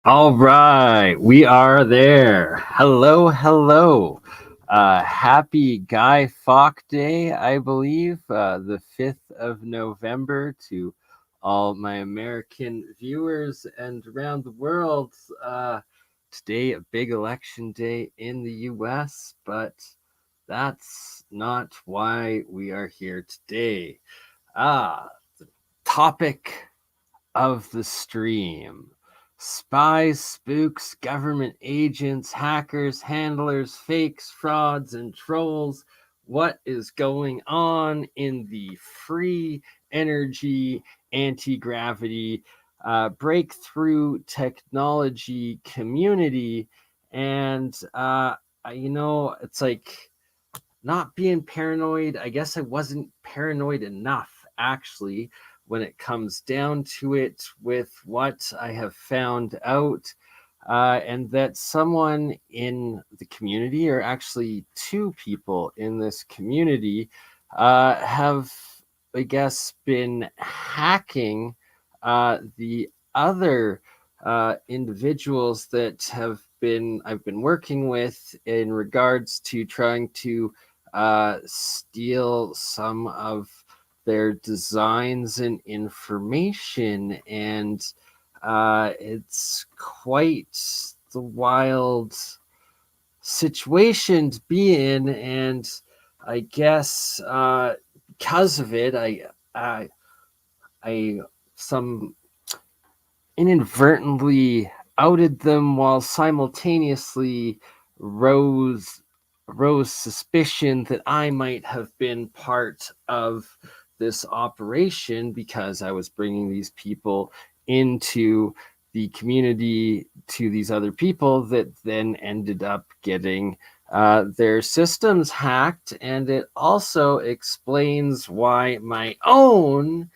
All right, we are there. Hello, hello. Happy Guy Fawkes Day, I believe, the 5th of November to all my American viewers and around the world. Today, a big election day in the US, but that's not why we are here today. The topic of the stream. Spies, spooks, government agents, hackers, handlers, fakes, frauds, and trolls. What is going on in the free energy anti gravity breakthrough technology community? And, it's like not being paranoid. I guess I wasn't paranoid enough, actually, when it comes down to it, with what I have found out. And that someone in the community, or actually two people in this community, have, I guess, been hacking the other individuals that I've been working with in regards to trying to steal some of their designs and information. And it's quite the wild situation to be in. And I guess because of it, I some inadvertently outed them, while simultaneously rose rose suspicion that I might have been part of this operation, because I was bringing these people into the community to these other people that then ended up getting their systems hacked. And it also explains why my own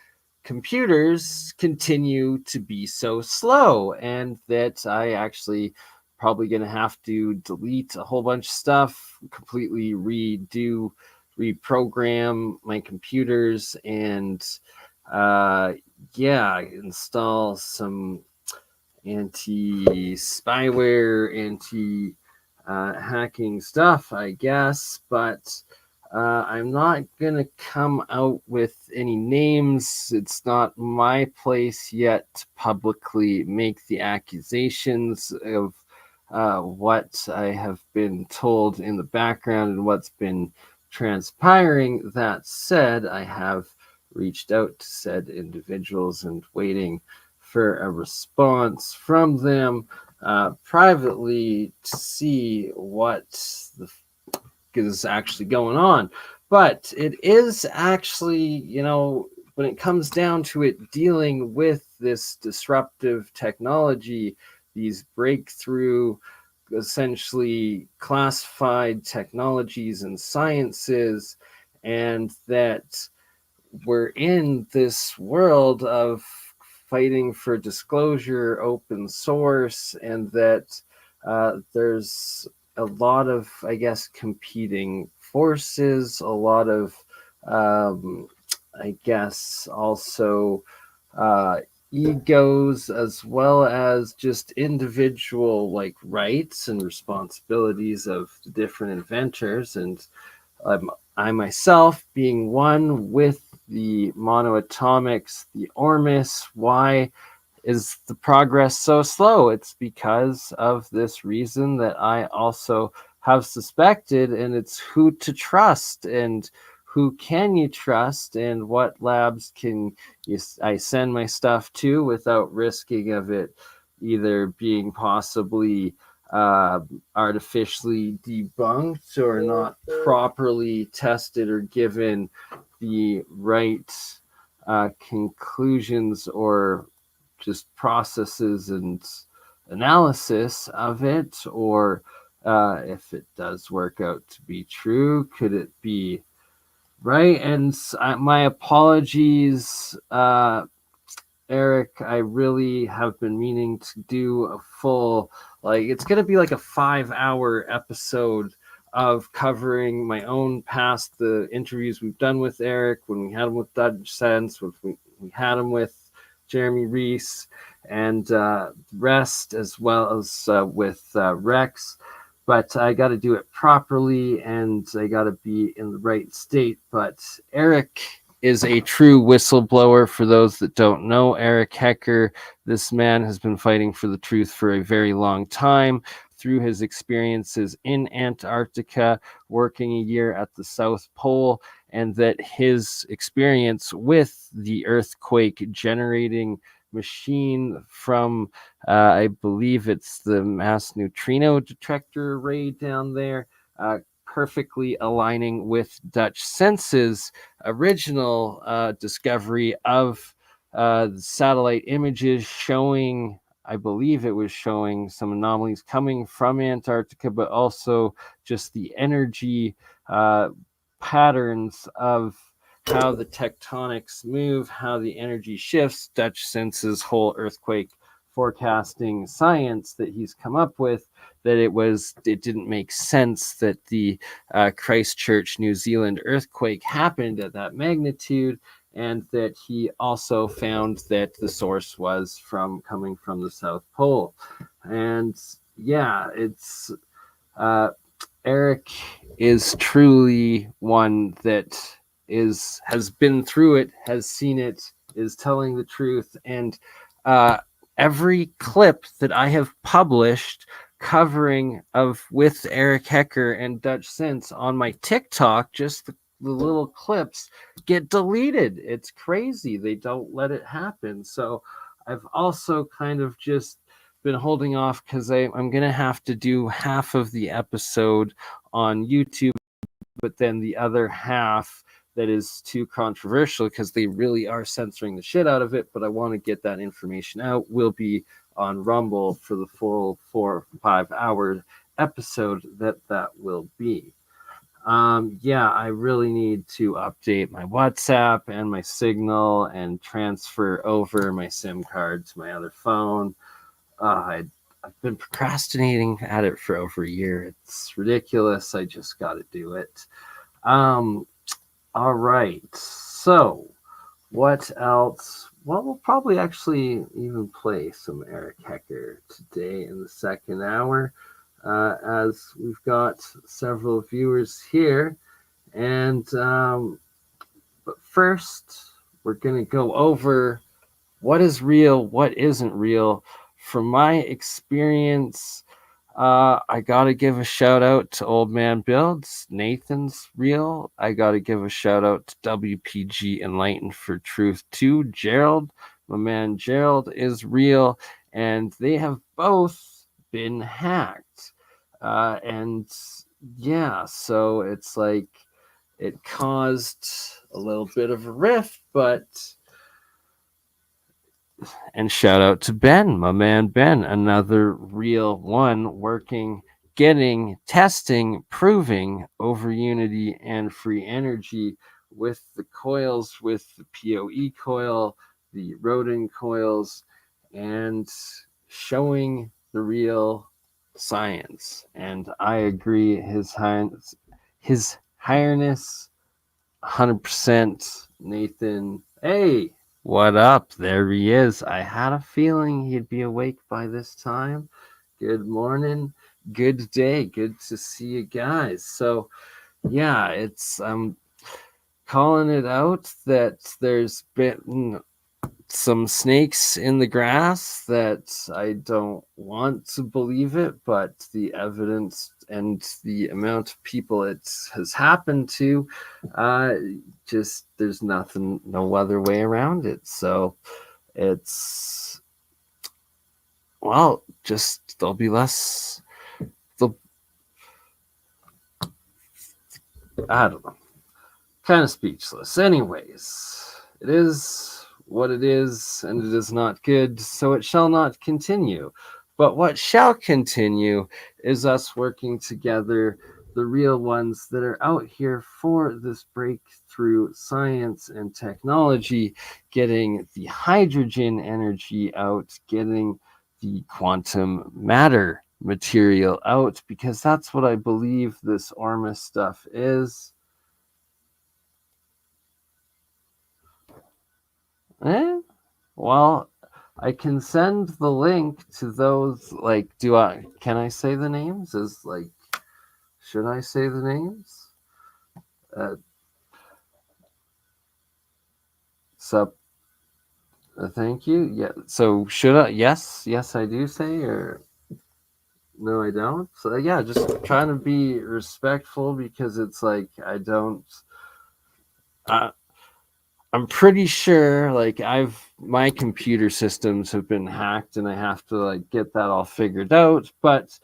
computers continue to be so slow, and that I actually probably going to have to delete a whole bunch of stuff, completely reprogram my computers, and uh, install some anti spyware, anti hacking stuff, I guess. But I'm not going to come out with any names. It's not my place yet to publicly make the accusations of what I have been told in the background and what's been transpiring. That said, I have reached out to said individuals and waiting for a response from them privately to see what the is actually going on. But it is actually, when it comes down to it, dealing with this disruptive technology, these breakthrough, essentially classified technologies and sciences, and that we're in this world of fighting for disclosure, open source, and that there's a lot of, I guess, competing forces, a lot of, I guess, also uh, egos, as well as just individual like rights and responsibilities of the different inventors. And I myself being one with the monoatomics, the Ormus. Why is the progress so slow? It's because of this reason that I also have suspected, and it's who to trust and who can you trust, and what labs I send my stuff to without risking of it either being possibly uh, artificially debunked or not properly tested or given the right conclusions, or just processes and analysis of it, or if it does work out to be true, could it be right? And my apologies, Eric. I really have been meaning to do a full, like, it's going to be like a 5-hour episode of covering my own past, the interviews we've done with Eric, when we had him with Dutch Sense, when we had him with Jeremy Reese, and rest, as well as with Rex. But I got to do it properly, and I got to be in the right state. But Eric is a true whistleblower. For those that don't know, Eric Hecker, this man has been fighting for the truth for a very long time through his experiences in Antarctica, working a year at the South Pole, and that his experience with the earthquake generating machine from I believe it's the mass neutrino detector array down there, perfectly aligning with Dutch Sense's original discovery of satellite images showing, I believe it was showing some anomalies coming from Antarctica, but also just the energy patterns of how the tectonics move, how the energy shifts. Dutch Sense's whole earthquake forecasting science that he's come up with, that it didn't make sense that the Christchurch, New Zealand earthquake happened at that magnitude, and that he also found that the source was coming from the South Pole. And yeah, it's Eric is truly one that has been through it, has seen it, is telling the truth. And every clip that I have published covering of with Eric Hecker and Dutch Sense on my TikTok, just the little clips get deleted. It's crazy. They don't let it happen. So I've also kind of just been holding off because I'm going to have to do half of the episode on YouTube, but then the other half that is too controversial because they really are censoring the shit out of it, but I want to get that information out, will be on Rumble for the full 4 or 5 hour episode that will be. Yeah, I really need to update my WhatsApp and my Signal and transfer over my SIM card to my other phone. I've been procrastinating at it for over a year. It's ridiculous. I just got to do it. All right. So, what else? Well, we'll probably actually even play some Eric Hecker today in the second hour, as we've got several viewers here. And but first, we're going to go over what is real, what isn't real. From my experience, I got to give a shout out to Old Man Builds. Nathan's real. I got to give a shout out to WPG Enlightened for Truth too. Gerald, my man Gerald, is real. And they have both been hacked. And yeah, so it's like it caused a little bit of a rift, but. And shout out to Ben, my man Ben, another real one working, testing, proving over unity and free energy with the coils, with the PoE coil, the Rodin coils, and showing the real science. And I agree, his highness, 100%. Nathan, hey, what up? There he is. I had a feeling he'd be awake by this time. Good morning. Good day. Good to see you guys. So, yeah, I'm calling it out that there's been some snakes in the grass, that I don't want to believe it, but the evidence and the amount of people it has happened to, just there's no other way around it. So it's, well, just there'll be less. I don't know. Kind of speechless. Anyways, it is what it is, and it is not good, so it shall not continue. But what shall continue is us working together, the real ones that are out here for this breakthrough science and technology, getting the hydrogen energy out, getting the quantum matter material out, because that's what I believe this Ormus stuff is. Eh? Well, I can send the link to those. Like, can I say the names? Should I say the names? Uh, so, thank you. Yeah. So, should I? Yes, I do say, or no, I don't. So, yeah, just trying to be respectful because it's like I don't. Uh, I'm pretty sure like my computer systems have been hacked and I have to like get that all figured out. But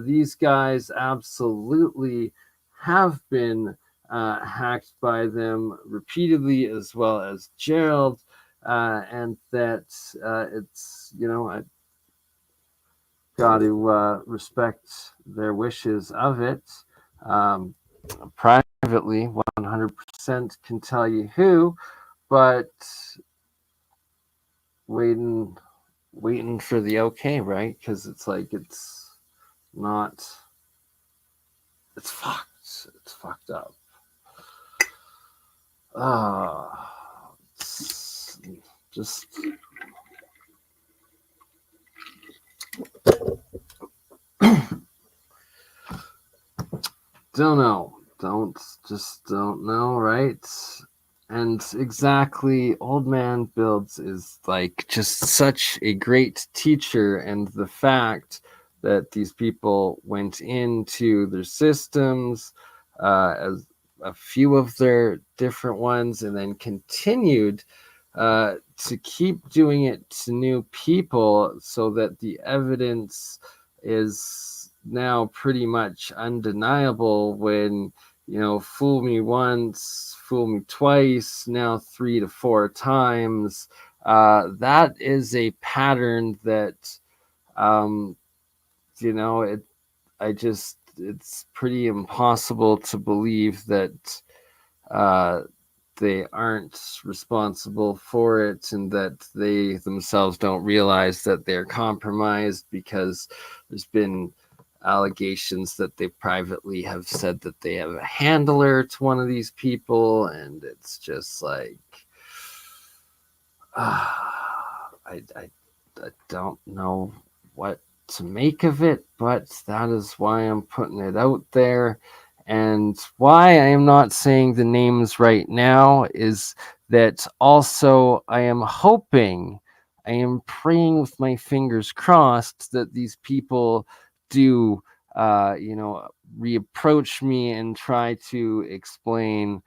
these guys absolutely have been hacked by them repeatedly, as well as Gerald, and that it's I got to respect their wishes of it. Um, Privately, 100% can tell you who, but waiting for the okay, right? Because it's like it's not. It's fucked. It's fucked up. It's just don't know. Don't know, right? And exactly, Old Man Builds is like just such a great teacher, and the fact that these people went into their systems, as a few of their different ones, and then continued to keep doing it to new people, so that the evidence is now pretty much undeniable. When fool me once, fool me twice, now 3 to 4 times. That is a pattern that, um, it. It's pretty impossible to believe that uh, they aren't responsible for it, and that they themselves don't realize that they're compromised, because there's been allegations that they privately have said that they have a handler to one of these people, and it's just like I don't know what to make of it, but that is why I'm putting it out there. And why I am not saying the names right now is that also I am hoping, I am praying with my fingers crossed that these people do, reapproach me and try to explain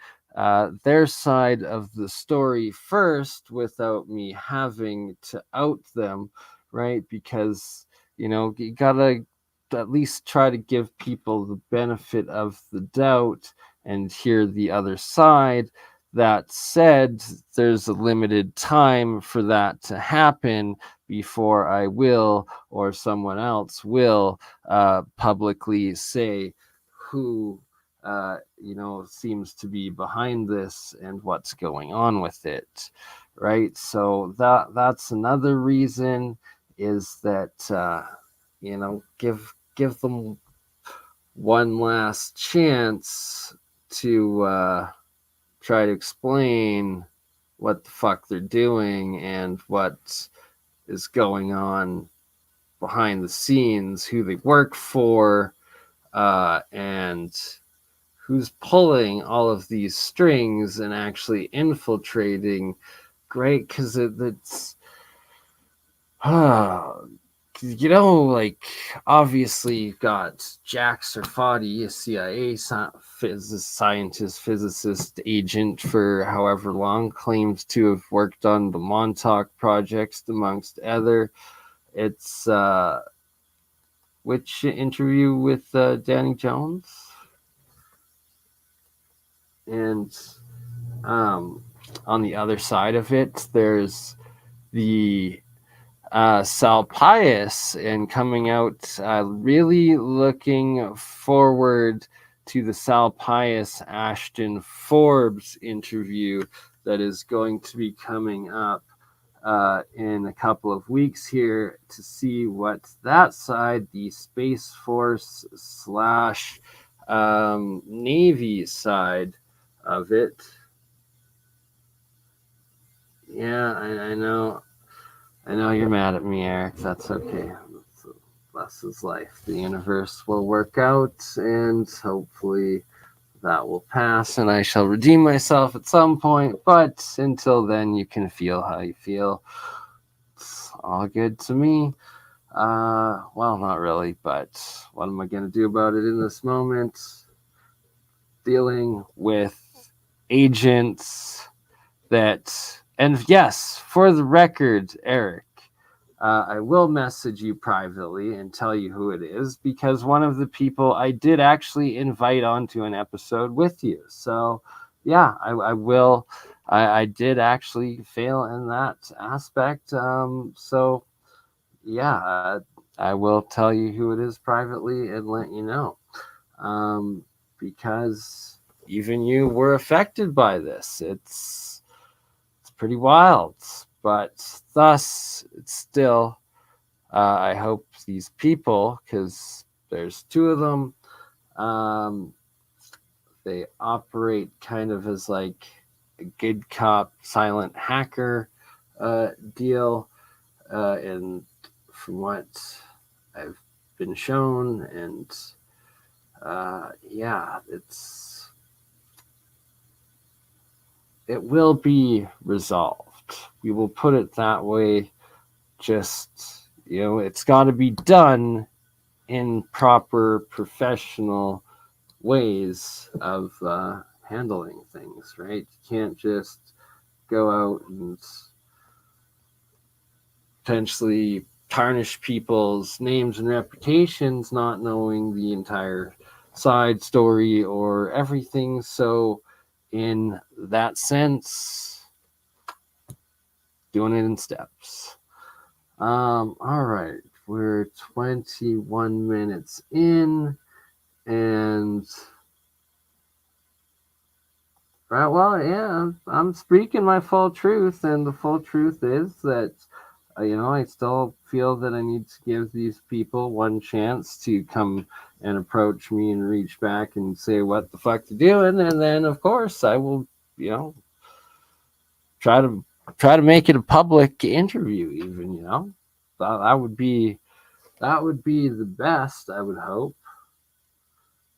their side of the story first without me having to out them, right? Because you gotta at least try to give people the benefit of the doubt and hear the other side. That said, there's a limited time for that to happen before I will, or someone else will, publicly say who seems to be behind this and what's going on with it, right? So that's another reason, is that give them one last chance to try to explain what the fuck they're doing and what is going on behind the scenes, who they work for, and who's pulling all of these strings and actually infiltrating. Great, because it's like, obviously you've got Jack Serfati, a CIA scientist, physicist, agent for however long, claims to have worked on the Montauk projects, amongst other. It's which interview with Danny Jones, and on the other side of it, there's the Sal Pius, and coming out, really looking forward to the Sal Pius Ashton Forbes interview that is going to be coming up in a couple of weeks here, to see what that side, the Space Force slash Navy side of it, Yeah, I know. I know you're mad at me, Eric. That's okay. Less is life. The universe will work out, and hopefully that will pass, and I shall redeem myself at some point. But until then, you can feel how you feel. It's all good to me. Well, not really, but what am I going to do about it in this moment? Dealing with agents that, and yes, for the record, Eric, I will message you privately and tell you who it is because one of the people I did actually invite onto an episode with you. So, yeah, I will. I did actually fail in that aspect. So, yeah, I will tell you who it is privately and let you know. Um, because even you were affected by this. It's pretty wild, but thus it's still. I hope these people, because there's two of them, um, they operate kind of as like a good cop, silent hacker deal. And from what I've been shown, and yeah, it will be resolved. We will put it that way. Just it's got to be done in proper professional ways of handling things, right? You can't just go out and potentially tarnish people's names and reputations, not knowing the entire side story or everything. So, in that sense, doing it in steps. All right, we're 21 minutes in, and right, well, yeah, I'm speaking my full truth, and the full truth is that I still feel that I need to give these people one chance to come and approach me and reach back and say what the fuck they're doing, and then of course I will, you know, try to make it a public interview, even that would be the best, I would hope.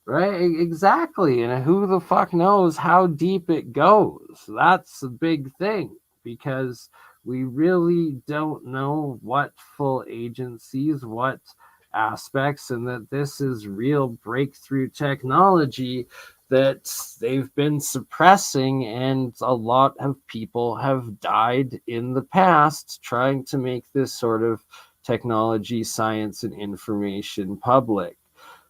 Right, exactly. And who the fuck knows how deep it goes? That's the big thing because we really don't know what full agencies, what aspects, and that this is real breakthrough technology that they've been suppressing, and a lot of people have died in the past trying to make this sort of technology, science, and information public.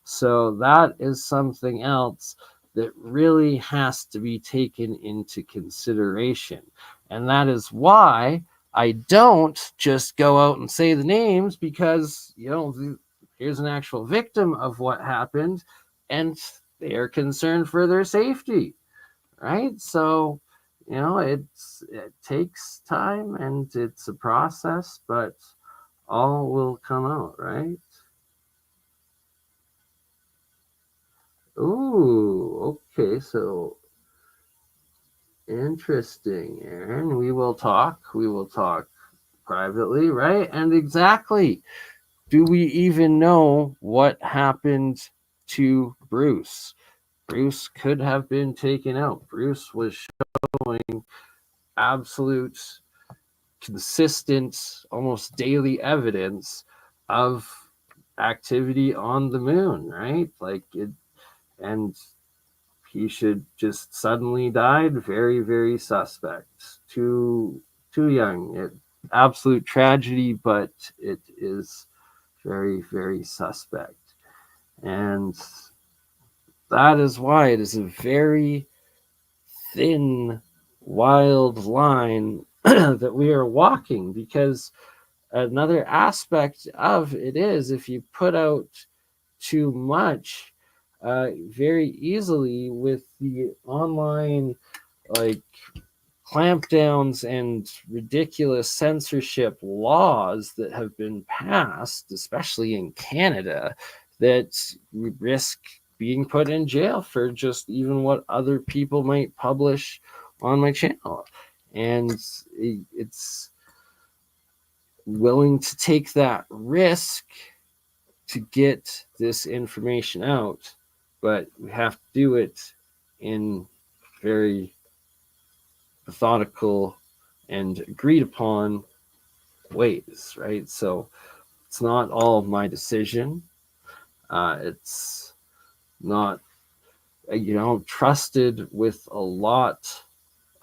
So that is something else that really has to be taken into consideration. And that is why I don't just go out and say the names because, here's an actual victim of what happened and they are concerned for their safety, right? So, it takes time and it's a process, but all will come out, right? Ooh, okay. So interesting, Aaron. We will talk. We will talk privately, right? And exactly. Do we even know what happened to Bruce? Bruce could have been taken out. Bruce was showing absolute, consistent, almost daily evidence of activity on the moon, right? Like it, and he should just suddenly died. Very, very suspect. Too young. Absolute tragedy, but it is very, very suspect. And that is why it is a very thin, wild line that we are walking, because another aspect of it is if you put out too much, very easily with the online like clampdowns and ridiculous censorship laws that have been passed, especially in Canada, that risk being put in jail for just even what other people might publish on my channel. and it's willing to take that risk to get this information out, but we have to do it in very methodical and agreed upon ways, right? So it's not all my decision. It's not, trusted with a lot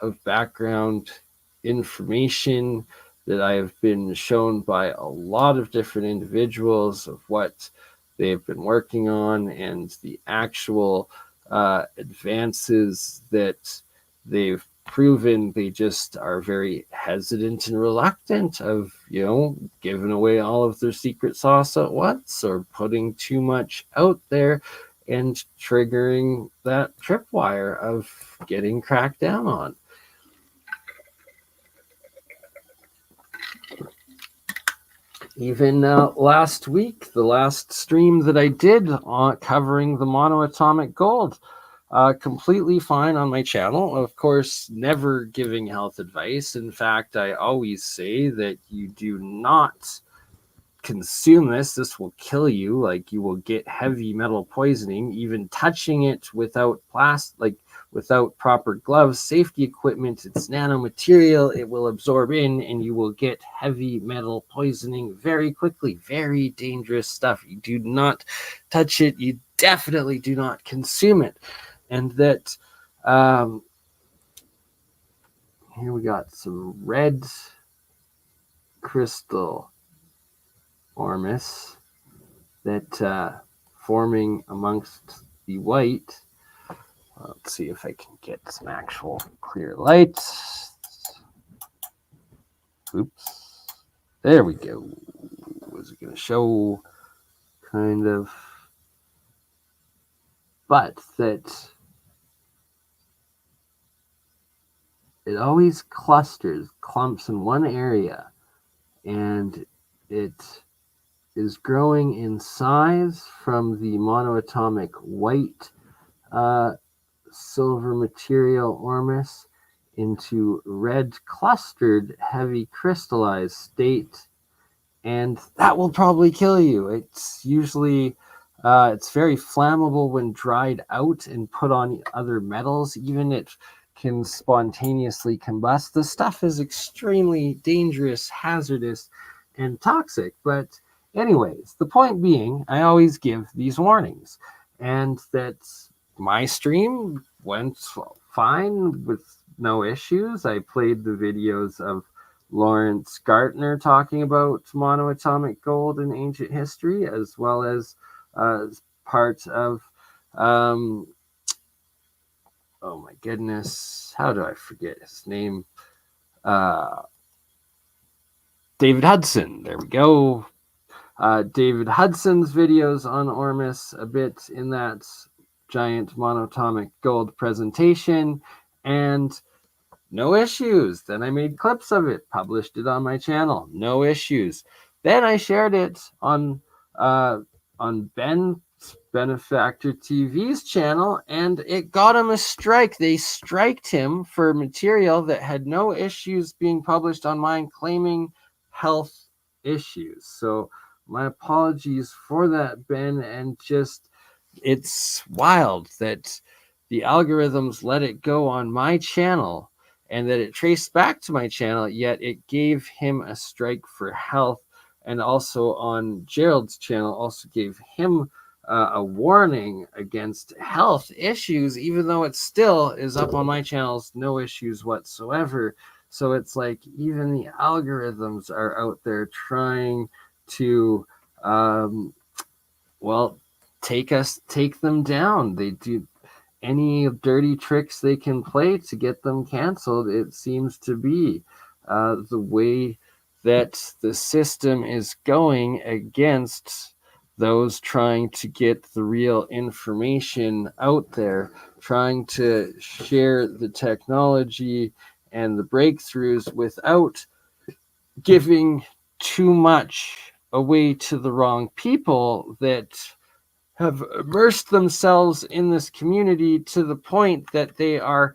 of background information that I have been shown by a lot of different individuals of what they've been working on and the actual advances that they've proven. They just are very hesitant and reluctant of, giving away all of their secret sauce at once or putting too much out there and triggering that tripwire of getting cracked down on. Even last week, the last stream that I did covering the monoatomic gold, completely fine on my channel. Of course, never giving health advice. In fact, I always say that you do not consume this. This will kill you. Like, you will get heavy metal poisoning. Even touching it without without proper gloves, safety equipment, it's nanomaterial, it will absorb in and you will get heavy metal poisoning very quickly. Very dangerous stuff. You do not touch it. You definitely do not consume it. And that, here we got some red crystal ormus that forming amongst the white. Let's see if I can get some actual clear light. Oops. There we go. Was it going to show? Kind of. But that it always clusters, clumps in one area, and it is growing in size from the monoatomic white silver material ormus into red clustered heavy crystallized state, and that will probably kill you. It's usually it's very flammable when dried out and put on other metals. Even it can spontaneously combust. The stuff is extremely dangerous, hazardous, and toxic. But anyways, the point being, I always give these warnings, and that my stream went fine with no issues. I played the videos of Lawrence Gartner talking about monoatomic gold in ancient history, as well as part of, oh my goodness, how do I forget his name? David Hudson, there we go. David Hudson's videos on Ormus a bit in that giant monoatomic gold presentation, and no issues. Then I made clips of it, published it on my channel, no issues. Then I shared it on Ben Benefactor TV's channel, and it got him a strike. They striked him for material that had no issues being published on mine, claiming health issues. So my apologies for that, Ben, and just, it's wild that the algorithms let it go on my channel and that it traced back to my channel, yet it gave him a strike for health. And also on Gerald's channel also gave him a warning against health issues, even though it still is up on my channels, no issues whatsoever. So it's like even the algorithms are out there trying to, take them down. They do any dirty tricks they can play to get them canceled. It seems to be the way that the system is going against those trying to get the real information out there, trying to share the technology and the breakthroughs without giving too much away to the wrong people that have immersed themselves in this community to the point that they are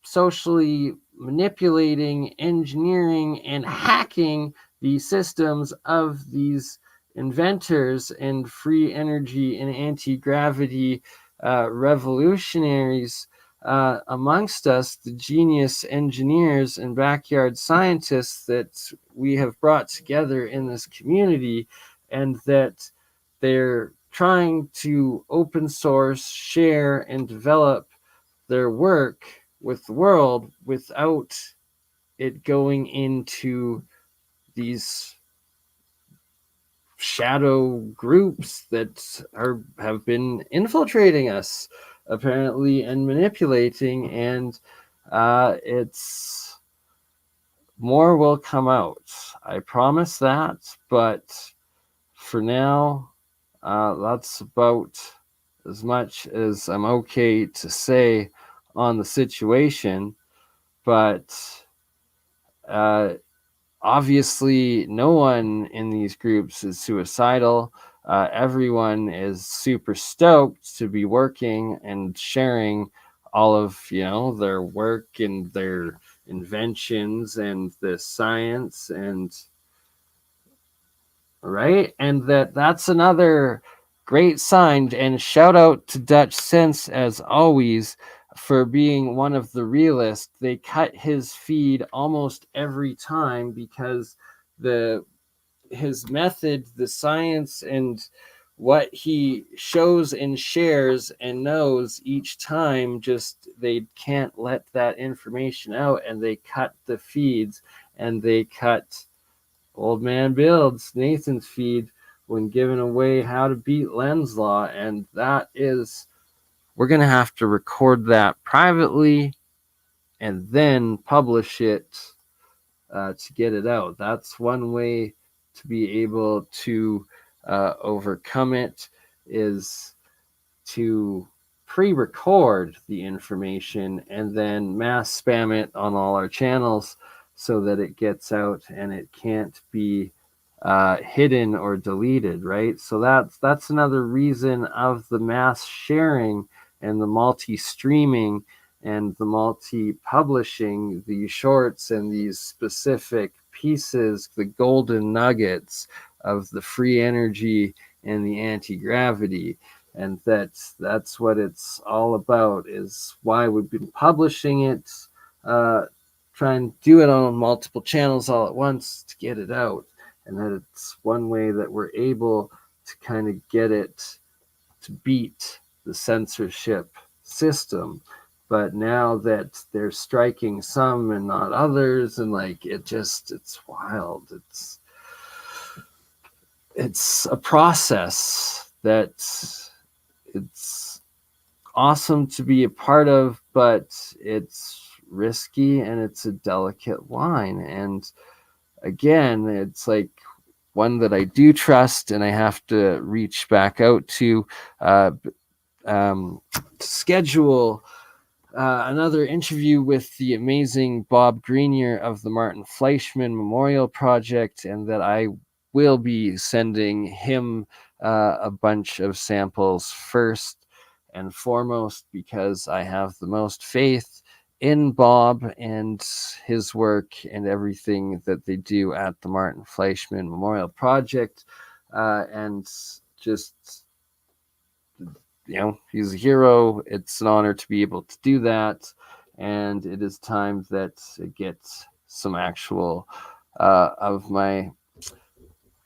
socially manipulating, engineering, and hacking the systems of these inventors and free energy and anti-gravity revolutionaries amongst us, the genius engineers and backyard scientists that we have brought together in this community, and that they're trying to open source, share, and develop their work with the world without it going into these shadow groups that have been infiltrating us apparently and manipulating, and it's more will come out, I promise that. But for now, that's about as much as I'm okay to say on the situation. But uh, obviously, no one in these groups is suicidal. Everyone is super stoked to be working and sharing all of their work and their inventions and the science, and right, and that's another great sign. And shout out to Dutch Sense as always for being one of the realists. They cut his feed almost every time because the his method, the science, and what he shows and shares and knows each time, just they can't let that information out, and they cut the feeds, and they cut Old Man Builds, Nathan's feed, when giving away how to beat lens law. And that is, we're going to have to record that privately and then publish it to get it out. That's one way to be able to overcome it, is to pre-record the information and then mass spam it on all our channels so that it gets out and it can't be hidden or deleted, right? So that's another reason of the mass sharing and the multi-streaming and the multi-publishing these shorts and these specific pieces, the golden nuggets of the free energy and the anti-gravity. And that's what it's all about, is why we've been publishing it, try and do it on multiple channels all at once to get it out. And that it's one way that we're able to kind of get it to beat the censorship system. But now that they're striking some and not others, and like it's wild. It's a process that it's awesome to be a part of, but it's risky and it's a delicate line. And again, it's like one that I do trust, and I have to reach back out to schedule another interview with the amazing Bob Greenier of the Martin Fleischmann Memorial Project, and that I will be sending him a bunch of samples first and foremost, because I have the most faith in Bob and his work and everything that they do at the Martin Fleischmann Memorial Project. And just, he's a hero. It's an honor to be able to do that. And it is time that I get some actual of my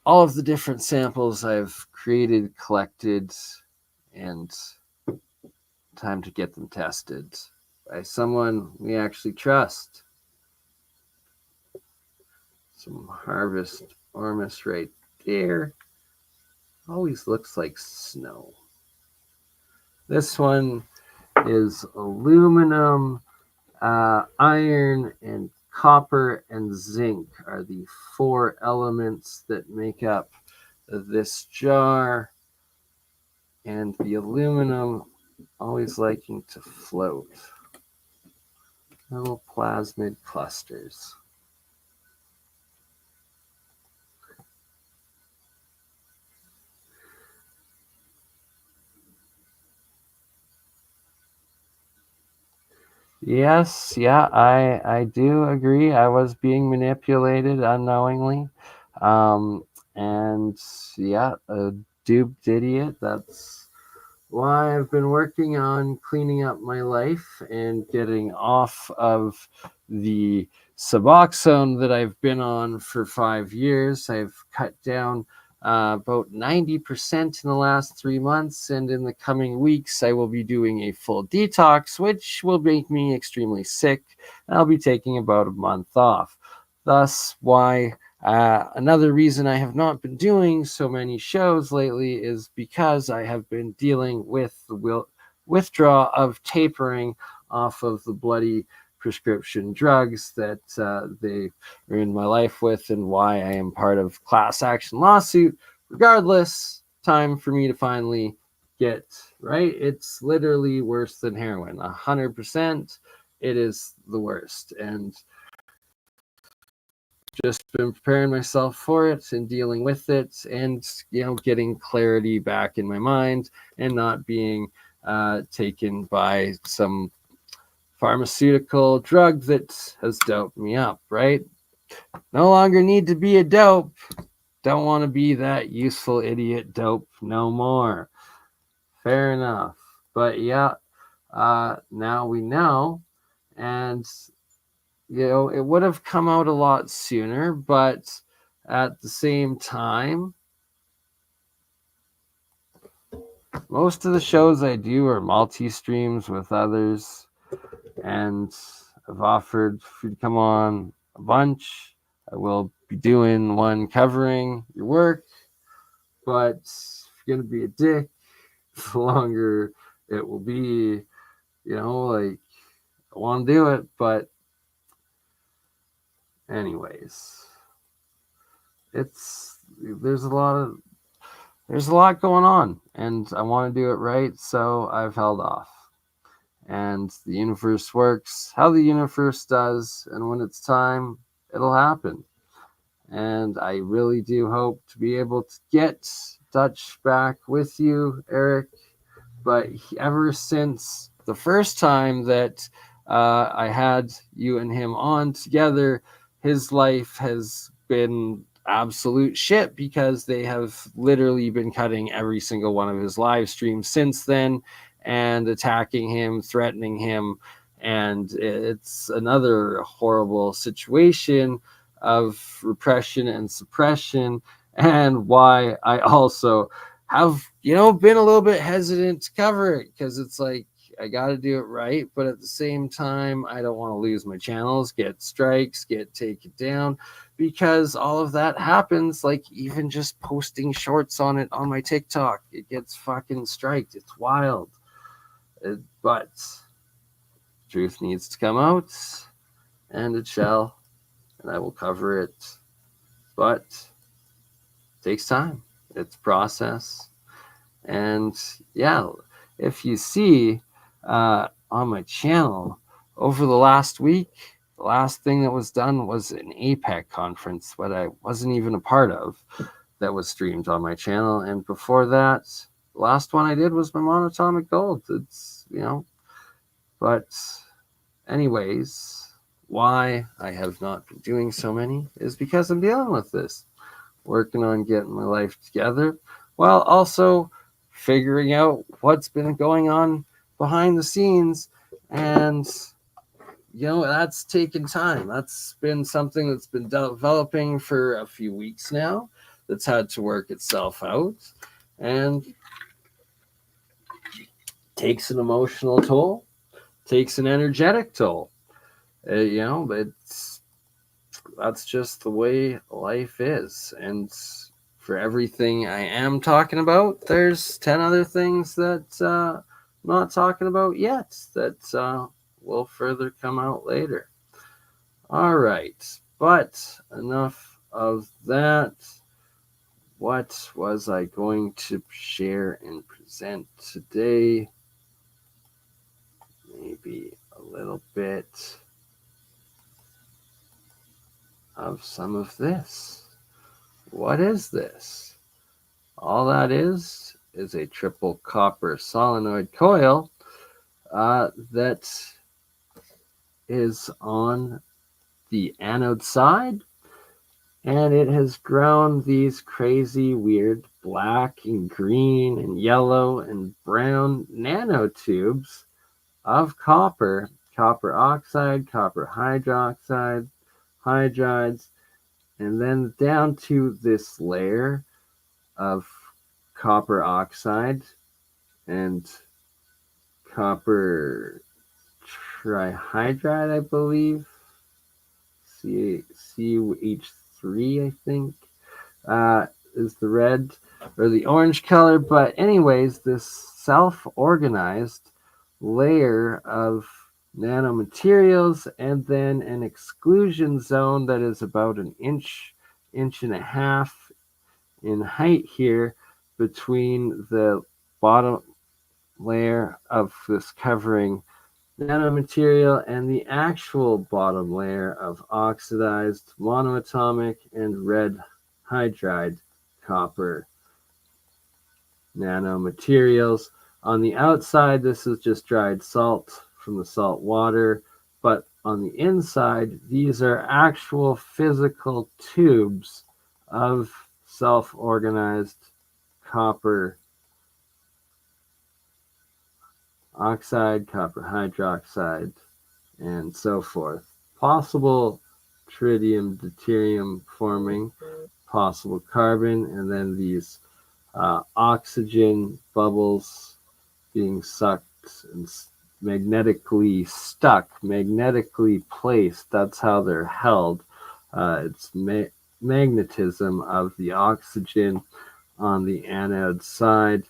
all of the different samples I've created, collected, and time to get them tested by someone we actually trust. Some harvest ormus right there. Always looks like snow. This one is aluminum, iron, and copper and zinc are the four elements that make up this jar. And the aluminum always liking to float. Little plasmid clusters. Yes, yeah, I do agree. I was being manipulated unknowingly. Um, and yeah, a duped idiot. That's why I've been working on cleaning up my life and getting off of the Suboxone that I've been on for 5 years. I've cut down about 90% in the last 3 months, and in the coming weeks, I will be doing a full detox, which will make me extremely sick. And I'll be taking about a month off. Thus, why another reason I have not been doing so many shows lately is because I have been dealing with the withdrawal of tapering off of the bloody prescription drugs that they ruined my life with, and why I am part of class action lawsuit. Regardless, time for me to finally get right. It's literally worse than heroin. 100%. It is the worst. And just been preparing myself for it and dealing with it, and getting clarity back in my mind and not being taken by some pharmaceutical drug that has doped me up, right? No longer need to be a dope. Don't want to be that useful idiot dope no more. Fair enough. But yeah, now we know. And it would have come out a lot sooner, but at the same time, most of the shows I do are multi-streams with others, and I've offered for you to come on a bunch. I will be doing one covering your work, but if you're gonna be a dick, the longer it will be, like, I want to do it, but anyways, it's there's a lot going on, and I want to do it right, so I've held off. And the universe works how the universe does, and when it's time, it'll happen. And I really do hope to be able to get Dutch back with you, Eric. But ever since the first time that I had you and him on together, his life has been absolute shit, because they have literally been cutting every single one of his live streams since then and attacking him, threatening him. And it's another horrible situation of repression and suppression, and why I also have been a little bit hesitant to cover it, because it's like I got to do it right, but at the same time I don't want to lose my channels, get strikes, get taken down, because all of that happens. Like, even just posting shorts on it on my TikTok, it gets fucking striked. It's wild. But truth needs to come out, and it shall, and I will cover it. But it takes time. It's a process. And yeah, if you see on my channel over the last week, the last thing that was done was an APEC conference, what I wasn't even a part of, that was streamed on my channel. And before that, the last one I did was my monatomic gold. It's, but anyways, why I have not been doing so many is because I'm dealing with this, working on getting my life together, while also figuring out what's been going on behind the scenes. And that's taken time. That's been something that's been developing for a few weeks now, that's had to work itself out, and takes an emotional toll, takes an energetic toll. It's that's just the way life is. And for everything I am talking about, there's 10 other things that I'm not talking about yet, that will further come out later. All right, but enough of that. What was I going to share and present today? Maybe a little bit of some of this. What is this? All that is a triple copper solenoid coil that is on the anode side, and it has grown these crazy, weird black and green and yellow and brown nanotubes of copper, copper oxide, copper hydroxide, hydrides, and then down to this layer of copper oxide and copper trihydride, I believe. CH3, I think, is the red or the orange color. But anyways, this self-organized layer of nanomaterials, and then an exclusion zone that is about an inch and a half in height here between the bottom layer of this covering nanomaterial and the actual bottom layer of oxidized monoatomic and red hydride copper nanomaterials. On the outside, this is just dried salt from the salt water, but on the inside, these are actual physical tubes of self-organized copper oxide, copper hydroxide, and so forth. Possible tritium, deuterium forming, possible carbon, and then these oxygen bubbles being sucked and magnetically stuck, magnetically placed. That's how they're held. It's magnetism of the oxygen on the anode side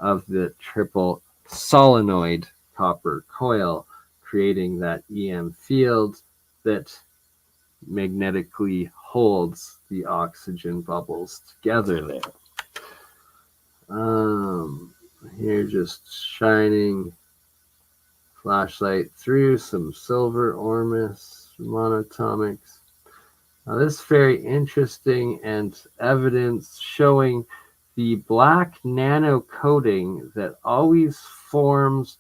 of the triple solenoid copper coil, creating that EM field that magnetically holds the oxygen bubbles together there. Here, just shining flashlight through some silver ormus monatomics. Now, this is very interesting and evidence showing the black nano coating that always forms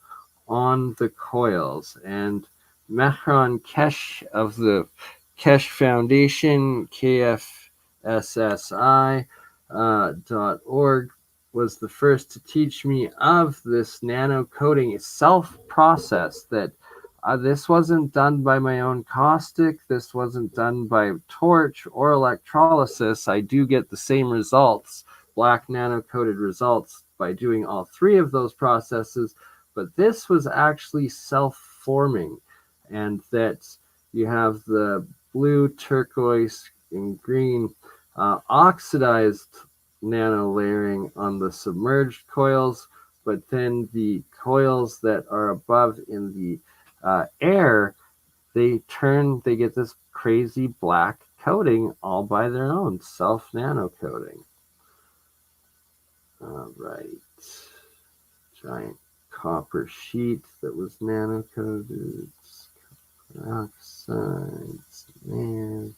on the coils. And Mehran Kesh of the Kesh Foundation, kfssi.org, was the first to teach me of this nano coating, a self-process that this wasn't done by my own caustic. This wasn't done by torch or electrolysis. I do get the same results, black nano-coated results, by doing all three of those processes. But this was actually self-forming, and that you have the blue, turquoise, and green oxidized nano layering on the submerged coils, but then the coils that are above in the air, they get this crazy black coating all by their own, self nano coating. All right, giant copper sheet that was nano coated, oxides, man.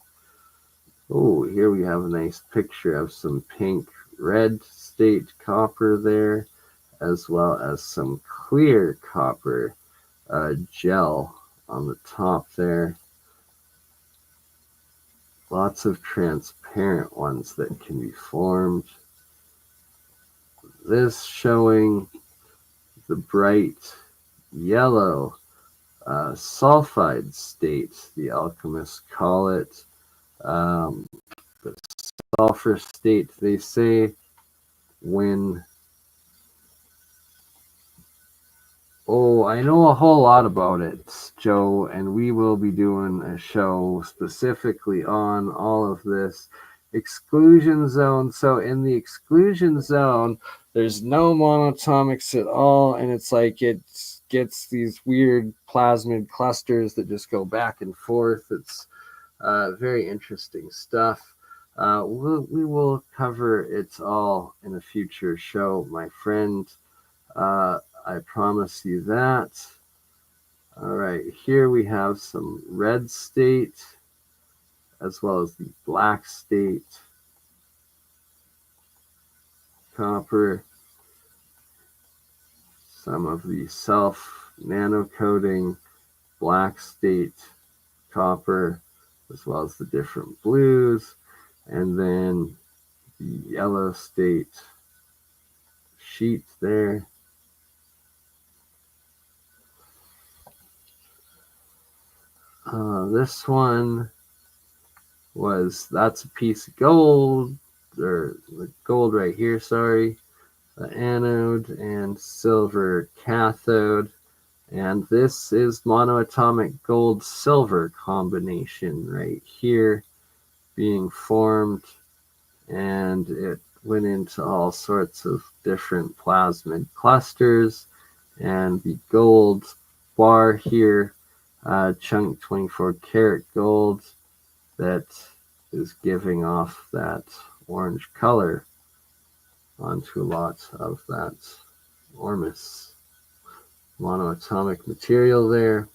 Oh, here we have a nice picture of some pink red state copper there, as well as some clear copper gel on the top there. Lots of transparent ones that can be formed. This showing the bright yellow sulfide state, the alchemists call it. The sulfur state, they say, when... Oh, I know a whole lot about it, Joe, and we will be doing a show specifically on all of this. Exclusion zone. So in the exclusion zone, there's no monatomics at all, and it's like it gets these weird plasmid clusters that just go back and forth. It's very interesting stuff. We will cover it all in a future show, my friend. I promise you that. All right, here we have some red state as well as the black state copper. Some of the self nano coating black state copper, as well as the different blues, and then the yellow state sheet there. This one that's a piece of gold, or the gold right here, sorry, the anode, and silver cathode. And this is monoatomic gold silver combination right here being formed, and it went into all sorts of different plasmid clusters. And the gold bar here, chunk 24 karat gold, that is giving off that orange color onto a lot of that enormous monoatomic material there.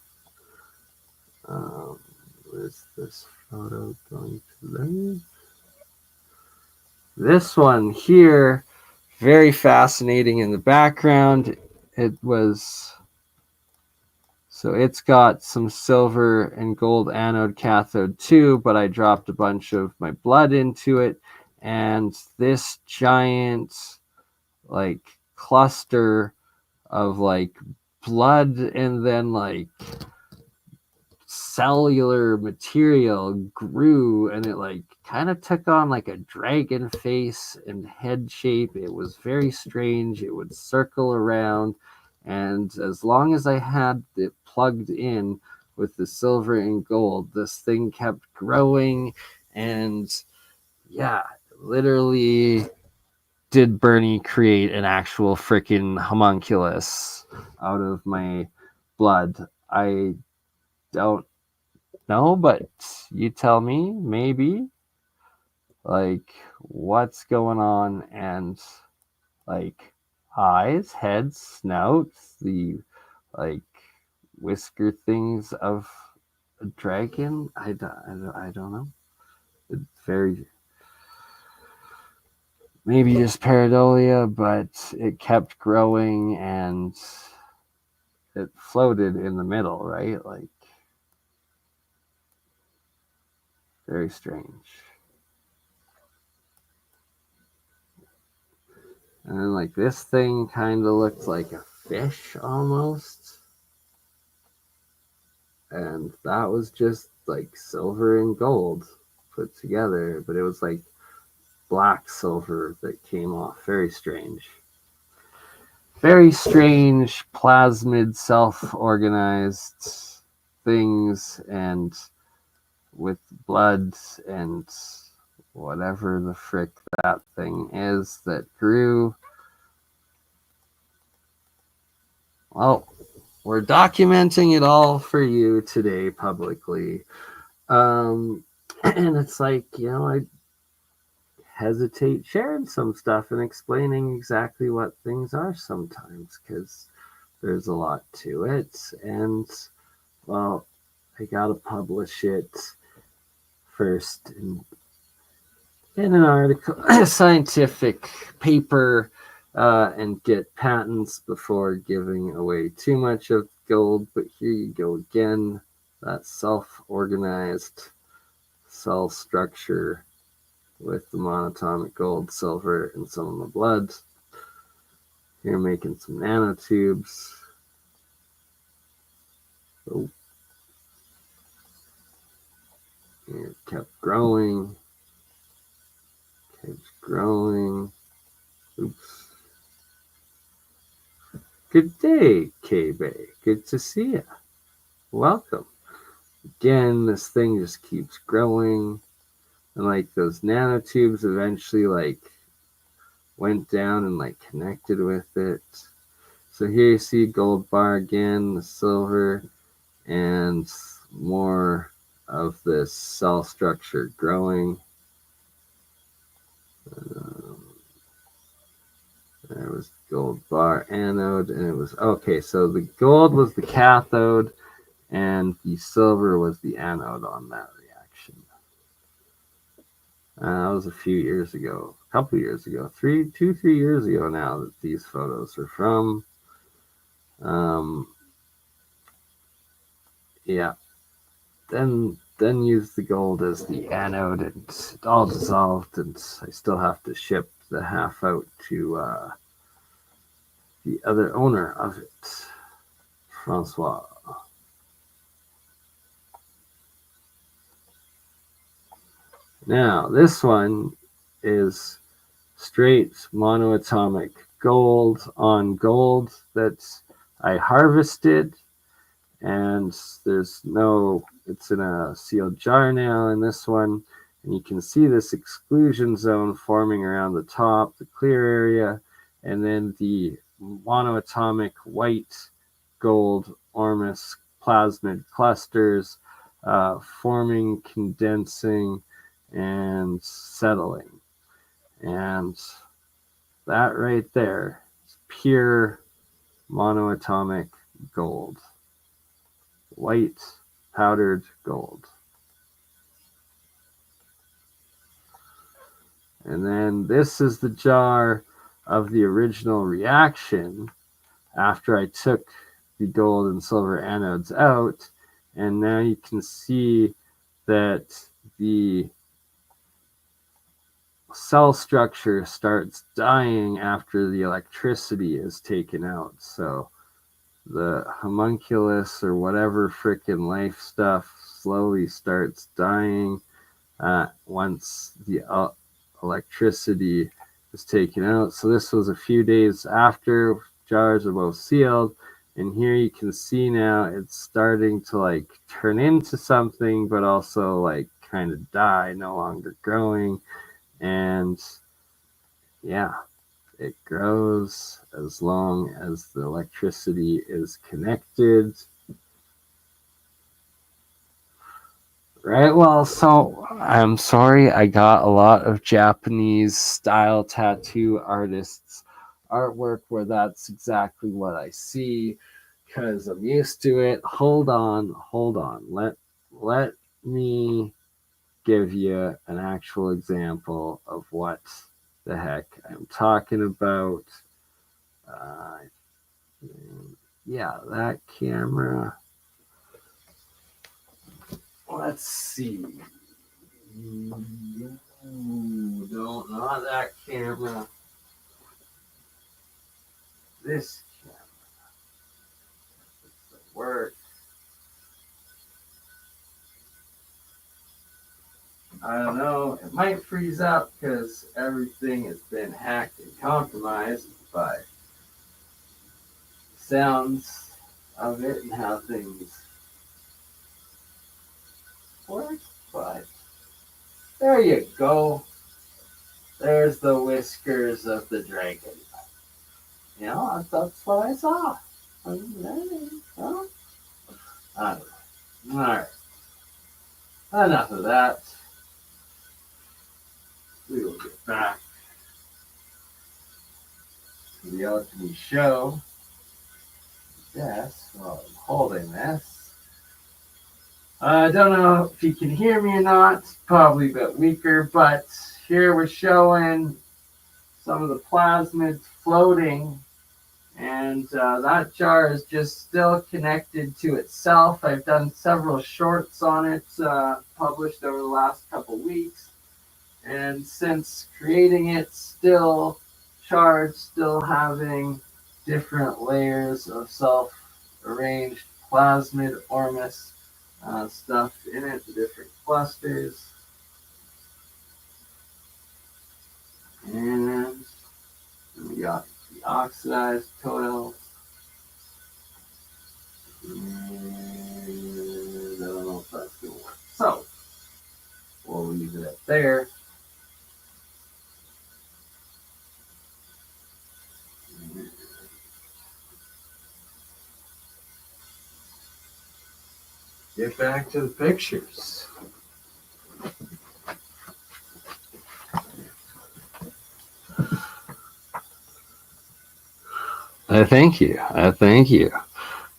Where's this photo going to there? This one here, very fascinating in the background. So it's got some silver and gold anode cathode too, but I dropped a bunch of my blood into it. And this giant like cluster of like blood and then like cellular material grew, and it like kind of took on like a dragon face and head shape. It was very strange. It would circle around, and as long as I had it plugged in with the silver and gold, this thing kept growing. And yeah, literally did BurnEye create an actual freaking homunculus out of my blood? I don't know, but you tell me, maybe. Like, what's going on? And like eyes, heads, snouts, the like whisker things of a dragon. I don't know. It's very, maybe just pareidolia, but it kept growing and it floated in the middle, right? Like, very strange. And then like this thing kind of looked like a fish almost. And that was just like silver and gold put together, but it was like black silver that came off. Very strange. Very strange plasmid self-organized things, and with blood and whatever the frick that thing is that grew. Well, we're documenting it all for you today publicly. And it's like, I hesitate sharing some stuff and explaining exactly what things are sometimes, because there's a lot to it. And, well, I gotta publish it first in an article, a scientific paper, and get patents before giving away too much of gold. But here you go again, that self-organized cell structure with the monatomic gold, silver, and some of the blood. Here making some nanotubes. Oh. It kept growing. Keeps growing. Oops. Good day, K-Bay. Good to see you. Welcome. Again, this thing just keeps growing. And like those nanotubes eventually like went down and like connected with it. So here you see gold bar again, the silver, and more of this cell structure growing. There was gold bar anode, and it was okay. So the gold was the cathode, and the silver was the anode on that reaction. That was a few years ago, a couple years ago, 3 years ago now that these photos are from. yeah. Then use the gold as the anode, and it all dissolved, and I still have to ship the half out to the other owner of it, Francois. Now, this one is straight monoatomic gold on gold that I harvested, and it's in a sealed jar now in this one, and you can see this exclusion zone forming around the top, the clear area, and then the monoatomic white gold ormus plasmid clusters forming, condensing, and settling. And that right there is pure monoatomic gold. White powdered gold. And then this is the jar of the original reaction after I took the gold and silver anodes out. And now you can see that the cell structure starts dying after the electricity is taken out. So the homunculus or whatever frickin' life stuff slowly starts dying once the electricity is taken out. So this was a few days after. Jars are both sealed, and here you can see now it's starting to like turn into something, but also like kind of die, no longer growing. And yeah, it grows as long as the electricity is connected. Right. Well, so I'm sorry, I got a lot of Japanese style tattoo artists' artwork where that's exactly what I see because I'm used to it. Hold on. Let me give you an actual example of what the heck I'm talking about. Uh, yeah, that camera. Let's see. No, not that camera. This camera. Doesn't work. I don't know. It might freeze up because everything has been hacked and compromised by sounds of it and how things work. But there you go. There's the whiskers of the dragon. You know, that's what I saw. Huh? I don't know. Alright. Enough of that. We will get back to the Alchemy show. Yes, while I'm holding this. I don't know if you can hear me or not. Probably a bit weaker, but here we're showing some of the plasmids floating, and that jar is just still connected to itself. I've done several shorts on it, published over the last couple weeks, and since creating it, still charged, still having different layers of self-arranged plasmid ormus stuff in it, the different clusters. And we got the oxidized coils. And I don't know if that's going to work. So we'll leave it at there. Get back to the pictures. I thank you.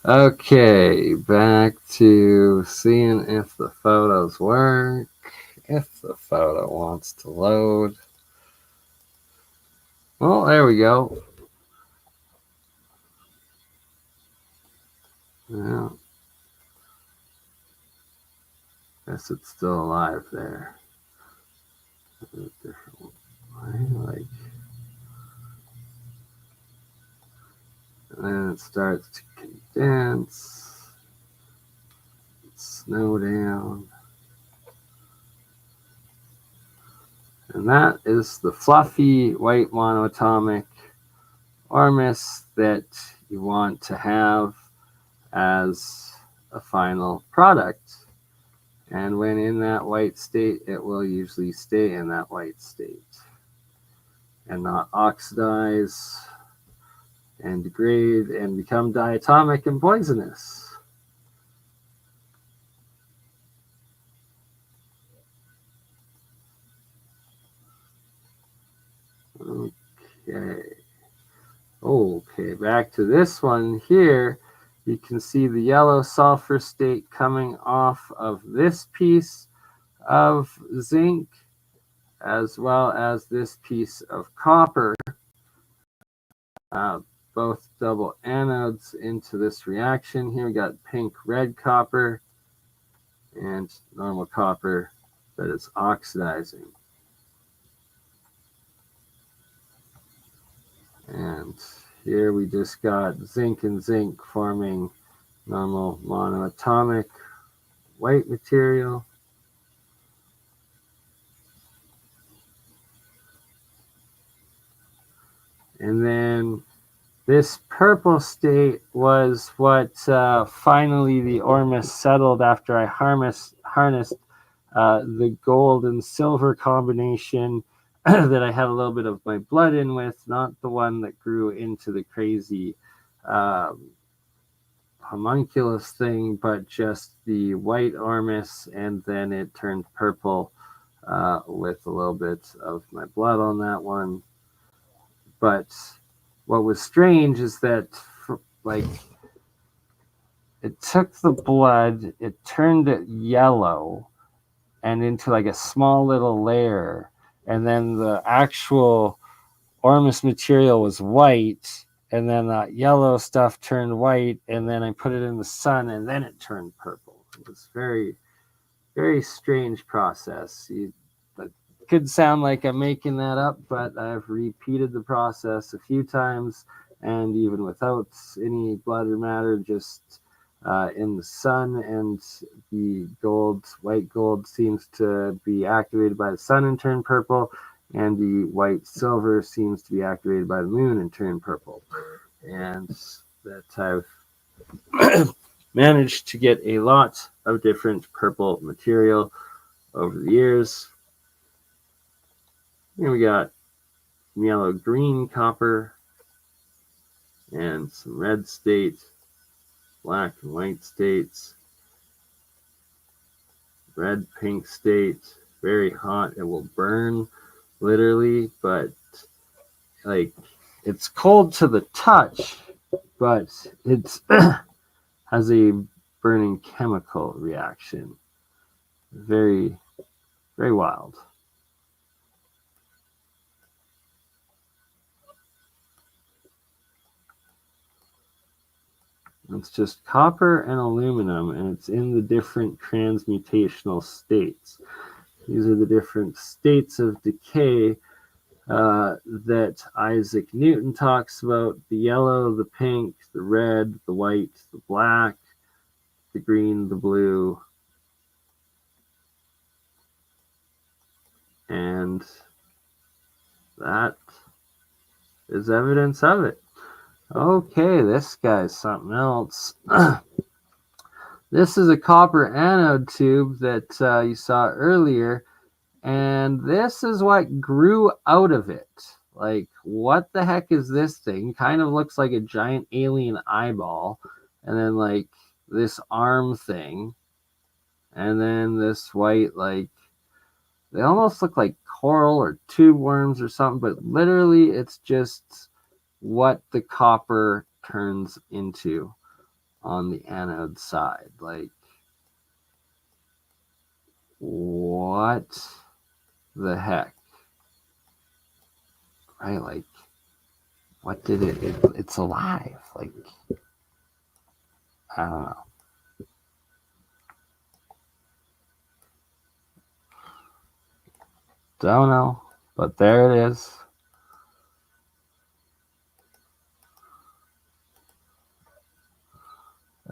Okay, back to seeing if the photos work. If the photo wants to load. Well, there we go. Yeah. Guess it's still alive there. A different way, like, and then it starts to condense, snow down. And that is the fluffy white monoatomic ormus that you want to have as a final product. And when in that white state, it will usually stay in that white state and not oxidize and degrade and become diatomic and poisonous. Okay, back to this one here. You can see the yellow sulfur state coming off of this piece of zinc, as well as this piece of copper. Both double anodes into this reaction. Here we got pink red copper and normal copper that is oxidizing. And here we just got zinc and zinc forming normal monoatomic white material. And then this purple state was what finally the ormus settled after I harnessed the gold and silver combination that I had a little bit of my blood in with, not the one that grew into the crazy homunculus thing, but just the white ormus, and then it turned purple with a little bit of my blood on that one. But what was strange is that, like, it took the blood, it turned it yellow and into like a small little layer, and then the actual ormus material was white, and then that yellow stuff turned white, and then I put it in the sun, and then it turned purple. It was very, very strange process. It could sound like I'm making that up, but I've repeated the process a few times, and even without any blood or matter, just in the sun, and the white gold seems to be activated by the sun and turn purple, and the white silver seems to be activated by the moon and turn purple. And that I've managed to get a lot of different purple material over the years. Here we got yellow-green copper and some red state, black and white states, red pink state, very hot. It will burn literally, but like it's cold to the touch, but it's has a burning chemical reaction. Very, very wild. It's just copper and aluminum, and it's in the different transmutational states. These are the different states of decay that Isaac Newton talks about: the yellow, the pink, the red, the white, the black, the green, the blue, and that is evidence of it. Okay, this guy's something else. This is a copper anode tube that you saw earlier, and this is what grew out of it. Like, what the heck is this thing? Kind of looks like a giant alien eyeball, and then like this arm thing, and then this white, like, they almost look like coral or tube worms or something, but literally it's just what the copper turns into on the anode side. Like, what the heck? Right? Like, what did it's alive. Like, I don't know. Don't know, but there it is.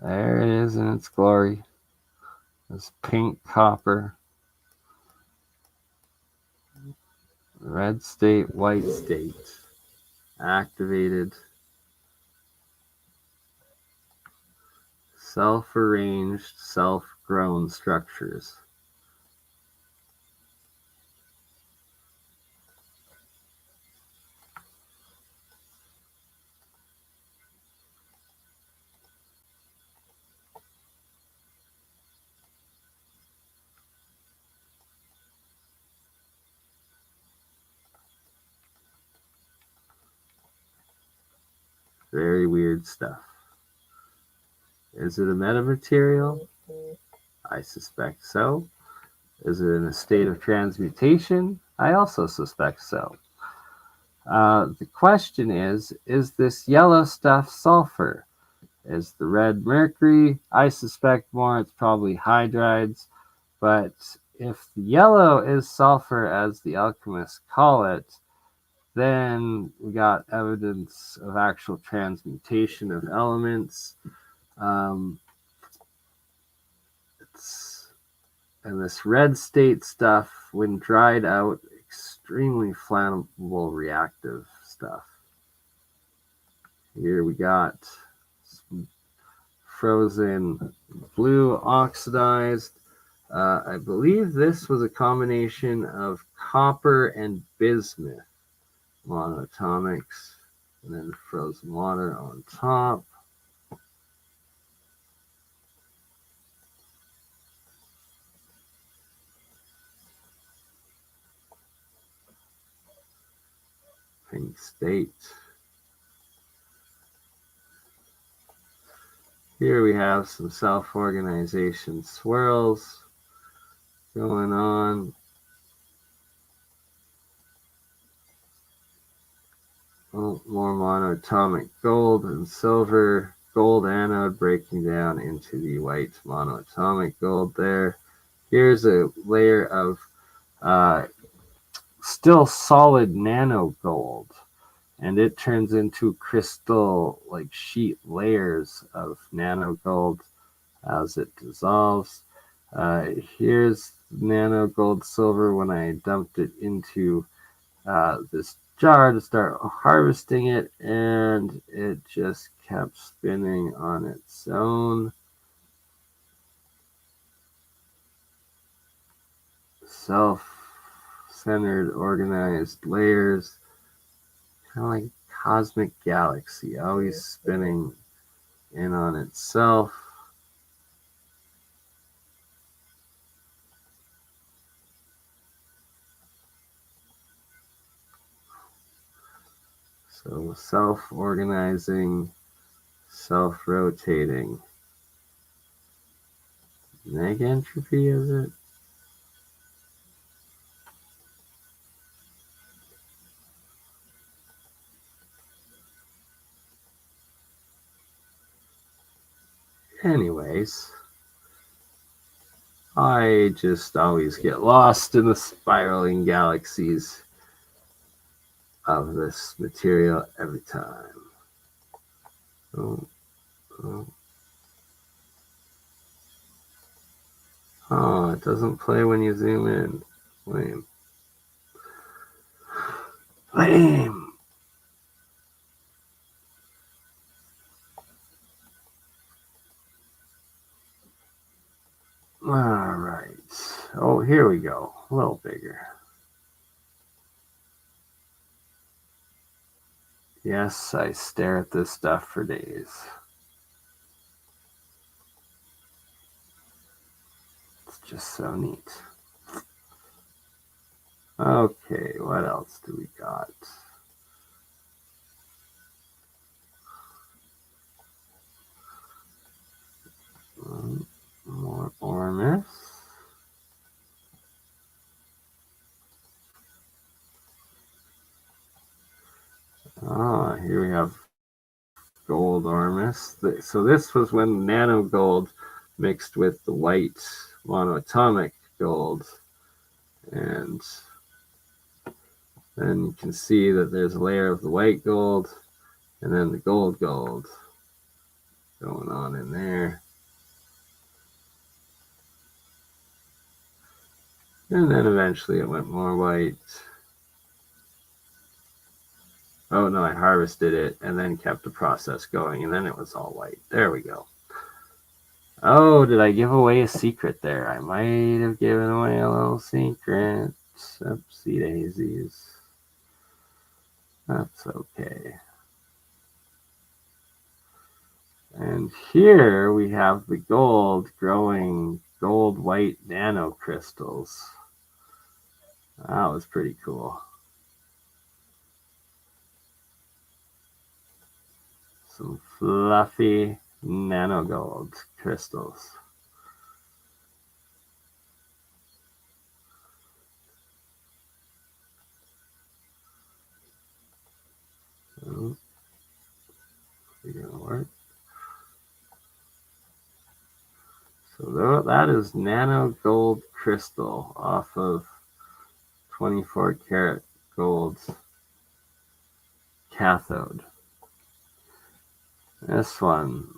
There it is in its glory. This pink copper. Red state, white state. Activated. Self-arranged, self-grown structures. Very weird stuff. Is it a metamaterial? I suspect so. Is it in a state of transmutation? I also suspect so. The question is this yellow stuff sulfur? Is the red mercury? I suspect more it's probably hydrides, but if the yellow is sulfur, as the alchemists call it, then we got evidence of actual transmutation of elements. And this red state stuff, when dried out, extremely flammable reactive stuff. Here we got some frozen blue oxidized. I believe this was a combination of copper and bismuth monatomics, and then frozen water on top. Pink state. Here we have some self-organization swirls going on. Oh, more monoatomic gold and silver. Gold anode breaking down into the white monoatomic gold there. Here's a layer of still solid nano gold, and it turns into crystal like sheet layers of nano gold as it dissolves. Here's nano gold silver when I dumped it into this jar to start harvesting it, and it just kept spinning on its own. Self-centered organized layers, kind of like cosmic galaxy, always spinning in on itself. So self-organizing, self-rotating. Neg entropy, is it? Anyways, I just always get lost in the spiraling galaxies of this material every time. Oh, it doesn't play when you zoom in. Lame. Lame. All right. Oh, here we go. A little bigger. Yes, I stare at this stuff for days. It's just so neat. Okay, what else do we got? More Ormus. Ah, here we have gold Ormus. So this was when nano gold mixed with the white monoatomic gold, and Then you can see that there's a layer of the white gold and then the gold going on in there. And then eventually it went more white. Oh no, I harvested it and then kept the process going and then it was all white. There we go. Oh, did I give away a secret there? I might have given away a little secret. Oopsie daisies. That's okay. And here we have the gold growing gold white nanocrystals. That was pretty cool. Some fluffy nanogold crystals. So, it's gonna work. So that is nano gold crystal off of 24 karat gold cathode. This one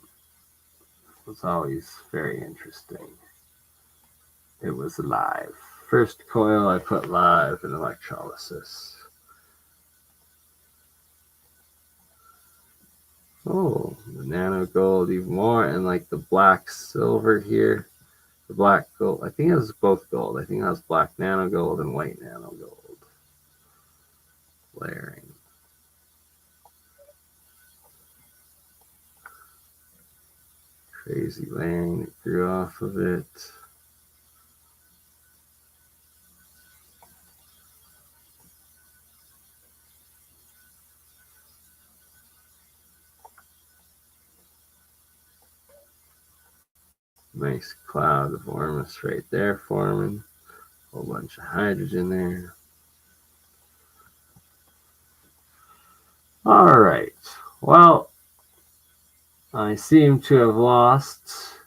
was always very interesting. It was live. First coil I put live in electrolysis. Oh, the nano gold even more, and like the black silver here, the black gold. I think it was both gold. I think that was black nano gold and white nano gold layering. Crazy layering that grew off of it. Nice cloud of warmth right there forming. A whole bunch of hydrogen there. All right. Well, I seem to have lost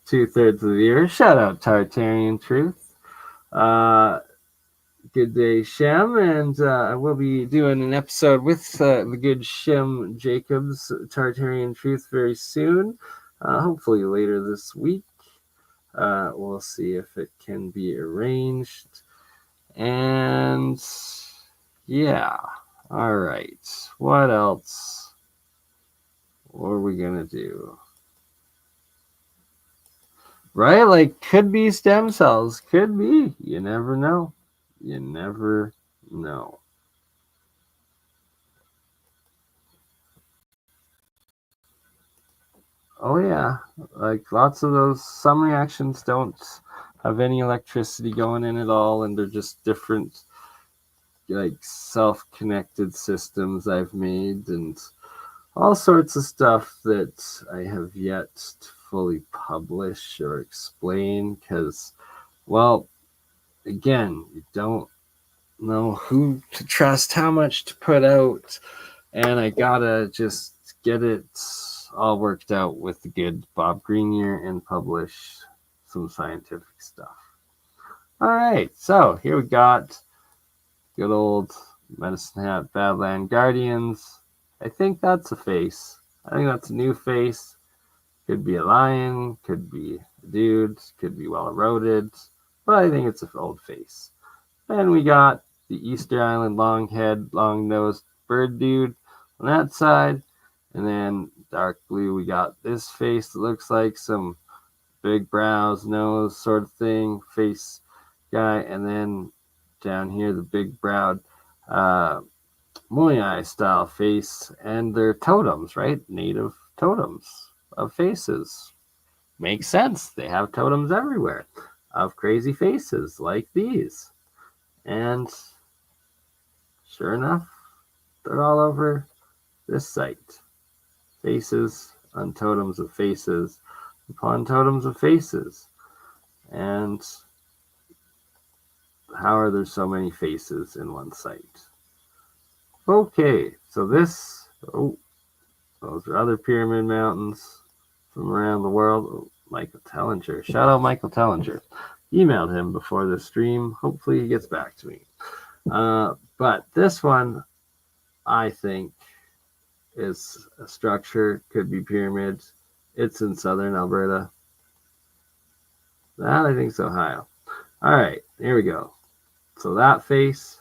2/3 of the viewers. Shout out Tartarian Truth. Good day, Shem, and I will be doing an episode with the good Shem Jacobs, Tartarian Truth, very soon. Hopefully later this week. We'll see if it can be arranged. And yeah, all right. What else? What are we gonna do? Right? Like, could be stem cells. Could be. You never know. You never know. Oh, yeah. Like, lots of those, some reactions don't have any electricity going in at all, and they're just different, like, self-connected systems I've made, and all sorts of stuff that I have yet to fully publish or explain, because, well, again, you don't know who to trust, how much to put out, and I gotta just get it all worked out with the good Bob Greenier and publish some scientific stuff. All right, so here we got good old Medicine Hat Badland Guardians. I think that's a face. I think that's a new face. Could be a lion, could be a dude, could be well eroded, but I think it's an old face. Then we got the Easter Island long head, long nosed bird dude on that side. And then dark blue, we got this face that looks like some big brows, nose sort of thing, face guy. And then down here, the big browed Moai style face. And they're totems, right? Native totems of faces. Makes sense. They have totems everywhere of crazy faces like these. And sure enough, they're all over this site. Faces on totems of faces upon totems of faces. And how are there so many faces in one site? Okay, so this, those are other pyramid mountains from around the world. Oh, Michael Tellinger. Shout out Michael Tellinger. Emailed him before the stream. Hopefully he gets back to me. But this one, I think, is a structure, could be pyramids. It's in southern Alberta. That I think is Ohio. All right, here we go. So that face,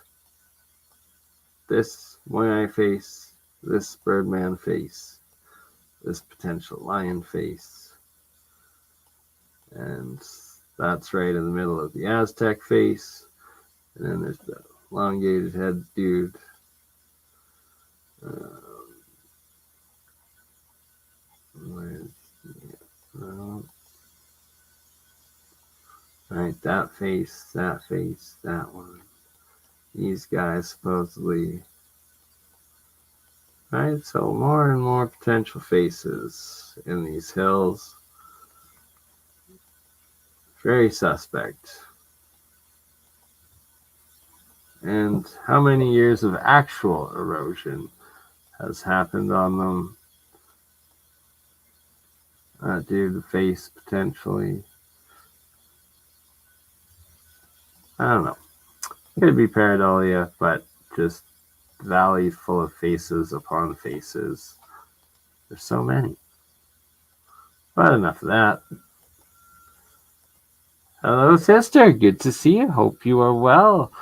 this one-eye face, this birdman face, this potential lion face, and that's right in the middle of the Aztec face. And then there's the elongated head dude. Right, that face, that one. These guys supposedly. Right, so more and more potential faces in these hills. Very suspect. And how many years of actual erosion has happened on them? Due to face potentially. I don't know. Could be pareidolia, but just valley full of faces upon faces. There's so many. But enough of that. Hello, sister. Good to see you. Hope you are well.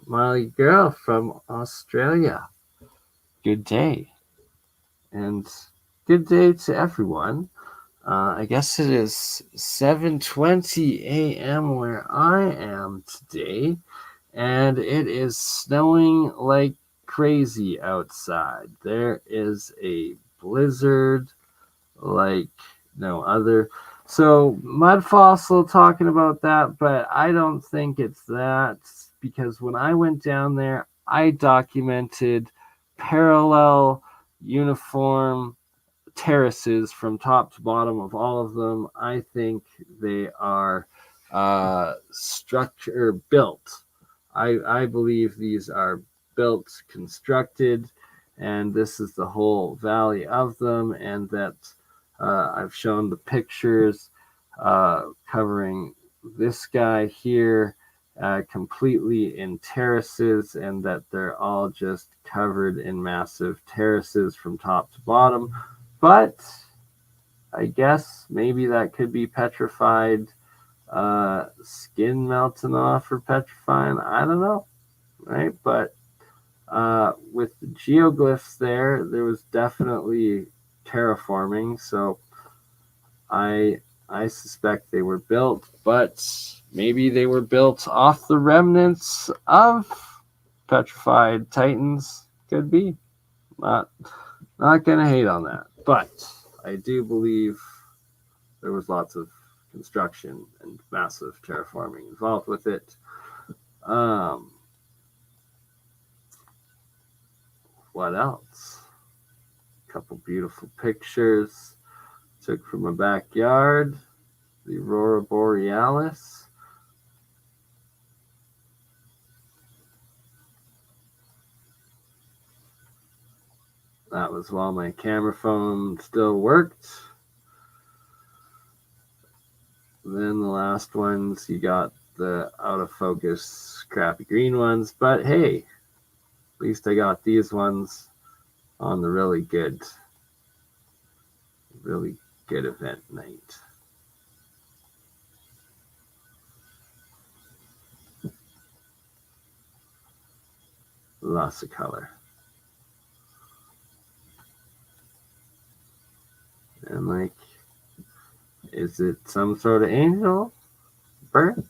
Molly girl from Australia. Good day. And good day to everyone. I guess it is 7:20 a.m. where I am today, and it is snowing like crazy outside. There is a blizzard like no other. So Mud Fossil talking about that, but I don't think it's that, because when I went down there, I documented parallel uniform terraces from top to bottom of all of them. I think they are structure built. I believe these are built, constructed, and this is the whole valley of them, and that I've shown the pictures covering this guy here completely in terraces, and that they're all just covered in massive terraces from top to bottom. But I guess maybe that could be petrified skin melting off or petrifying. I don't know, right? But with the geoglyphs there was definitely terraforming, so I suspect they were built, but maybe they were built off the remnants of petrified titans. Could be. Not gonna hate on that, but I do believe there was lots of construction and massive terraforming involved with it. What else? A couple beautiful pictures took from my backyard. The Aurora Borealis. That was while my camera phone still worked. Then the last ones, you got the out of focus crappy green ones, but hey, at least I got these ones on the really good event night. Lots of color. And like, is it some sort of angel bird?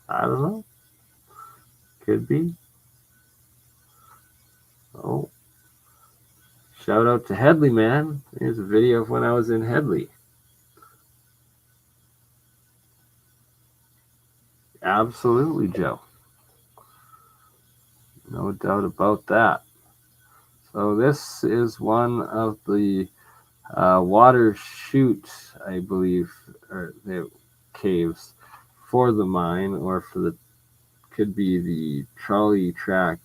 I don't know. Could be. Oh. Shout out to Headley, man. Here's a video of when I was in Headley. Absolutely, Joe. No doubt about that. So this is one of the water chute, I believe, or the caves for the mine, or for the, could be the trolley track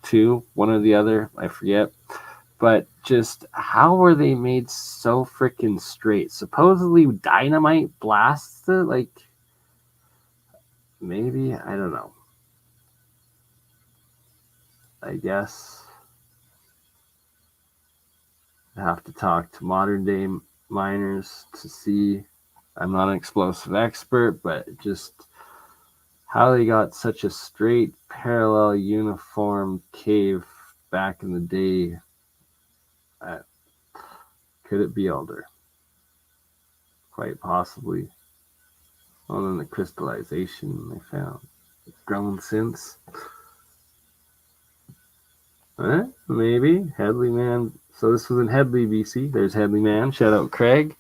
2, one or the other, I forget. But just how were they made so freaking straight? Supposedly dynamite blasts it, like, maybe, I don't know. I guess I have to talk to modern day miners to see. I'm not an explosive expert, but just how they got such a straight, parallel, uniform cave back in the day. Could it be older? Quite possibly. Well, then the crystallization they found. It's grown since. Maybe. Headley Man. So this was in Headley, BC. There's Headley Man. Shout out Craig.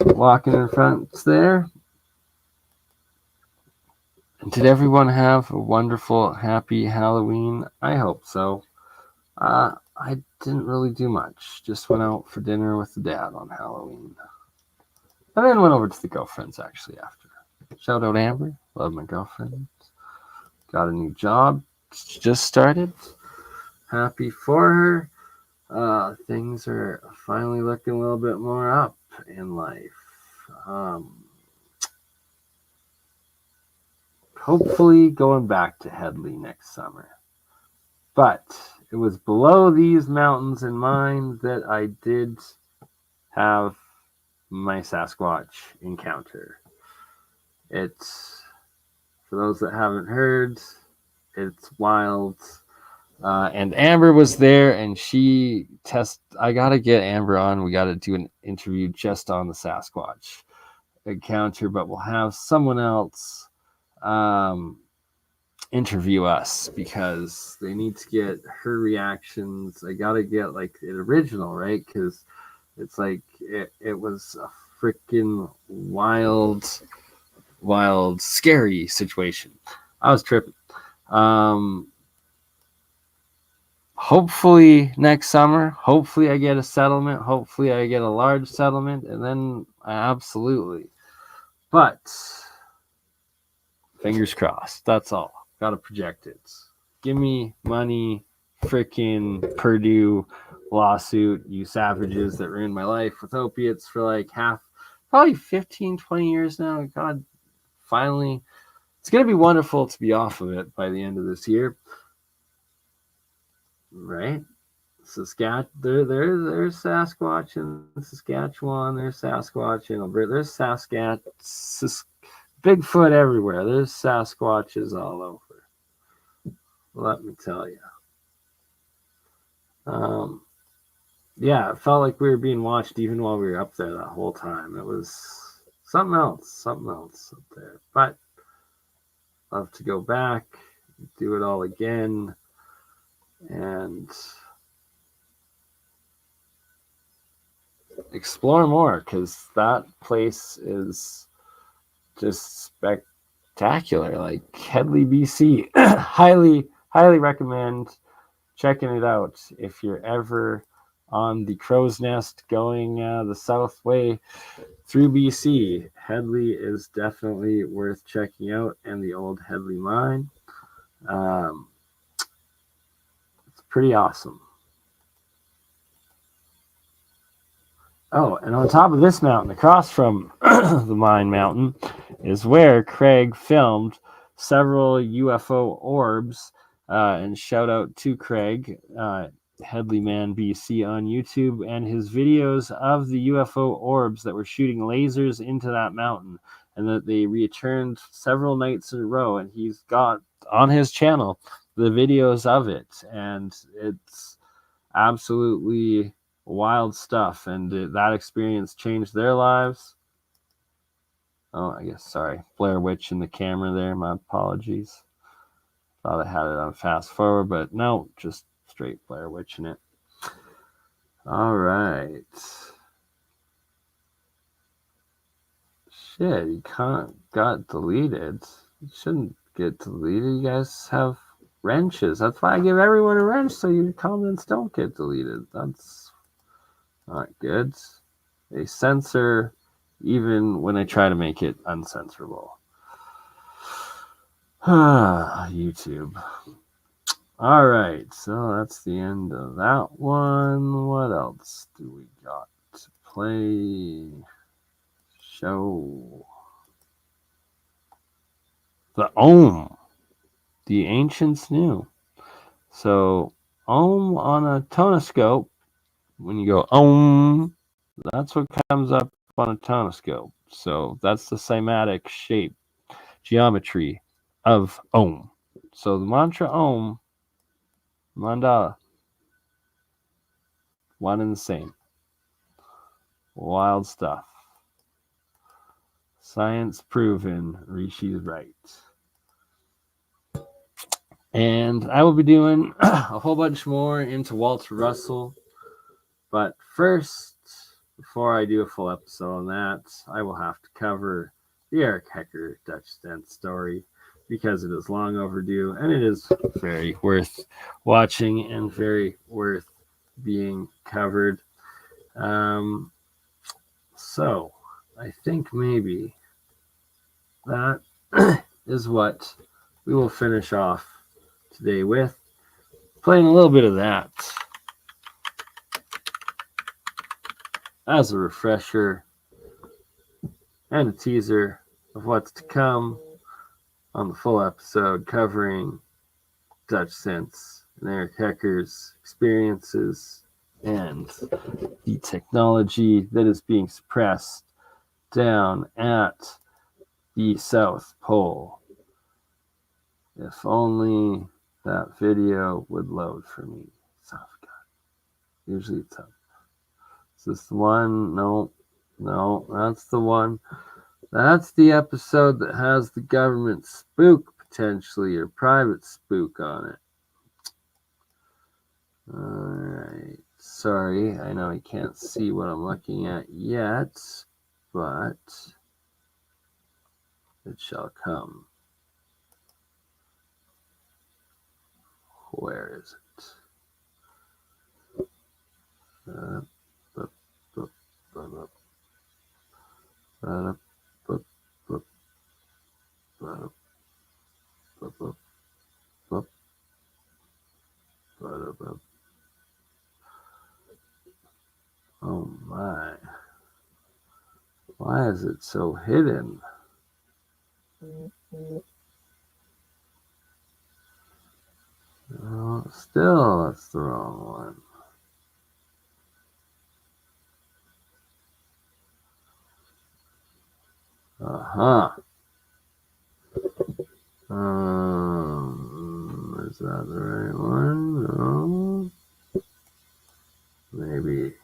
Walking in front there. And did everyone have a wonderful, happy Halloween? I hope so. I didn't really do much. Just went out for dinner with the dad on Halloween. And then went over to the girlfriend's actually after. Shout out Amber. Love my girlfriend. Got a new job. Just started. Happy for her. Things are finally looking a little bit more up in life. Hopefully going back to Headley next summer. But it was below these mountains in mind that I did have my Sasquatch encounter. It's, for those that haven't heard, it's wild. And Amber was there, and I gotta get Amber on. We gotta do an interview just on the Sasquatch encounter, but we'll have someone else interview us because they need to get her reactions. I gotta get like the original, right? Because it's like it was a freaking wild, scary situation. I was tripping. Hopefully next summer, hopefully I get a settlement, hopefully I get a large settlement, and then absolutely. But fingers crossed, that's all. Gotta project it. Give me money, freaking Purdue lawsuit, you savages that ruined my life with opiates for like probably 15, 20 years now. God, finally, it's going to be wonderful to be off of it by the end of this year. Right? There's Sasquatch in Saskatchewan. There's Sasquatch in Alberta. There's Bigfoot everywhere. There's Sasquatches all over. Let me tell you. Yeah, it felt like we were being watched even while we were up there that whole time. It was something else up there. But love to go back, do it all again, and explore more, because that place is just spectacular. Like Headley, BC, highly recommend checking it out if you're ever on the Crow's Nest going the south way through BC. Headley is definitely worth checking out, and the old Headley mine. It's pretty awesome. Oh, and on top of this mountain, across from the mine mountain, is where Craig filmed several UFO orbs. And shout out to Craig, Headley Man BC on YouTube, and his videos of the UFO orbs that were shooting lasers into that mountain, and that they returned several nights in a row. And he's got on his channel the videos of it, and it's absolutely wild stuff, and that experience changed their lives. Oh, I guess, sorry, Blair Witch in the camera there, my apologies. Thought I had it on fast forward, but no, just straight Blair Witch in it. All right. Shit, you got deleted. You shouldn't get deleted. You guys have wrenches. That's why I give everyone a wrench, so your comments don't get deleted. That's not good. They censor even when I try to make it uncensorable. YouTube. All right, so that's the end of that one. What else do we got to play? Show. The Ohm. The Ancients Knew. So ohm on a tonoscope, when you go ohm, that's what comes up on a tonoscope. So that's the cymatic shape, geometry of ohm. So the mantra ohm, mandala, one and the same. Wild stuff. Science proven. Rishi's right. And I will be doing a whole bunch more into Walter Russell. But first, before I do a full episode on that, I will have to cover the Eric Hecker Dutch Dent story because it is long overdue and it is very worth watching and very worth being covered. So I think maybe that is what we will finish off today with, playing a little bit of that as a refresher and a teaser of what's to come on the full episode covering Dutch Sense and Eric Hecker's experiences and the technology that is being suppressed down at the South Pole. If only that video would load for me. Son of a gun. Usually it's up. Is this the one? No, that's the one. That's the episode that has the government spook potentially, or private spook on it. Alright. Sorry, I know you can't see what I'm looking at yet, but it shall come. Where is it? Oh my. Why is it so hidden? Oh, still, that's the wrong one. Uh-huh. Is that the right one? No. Maybe.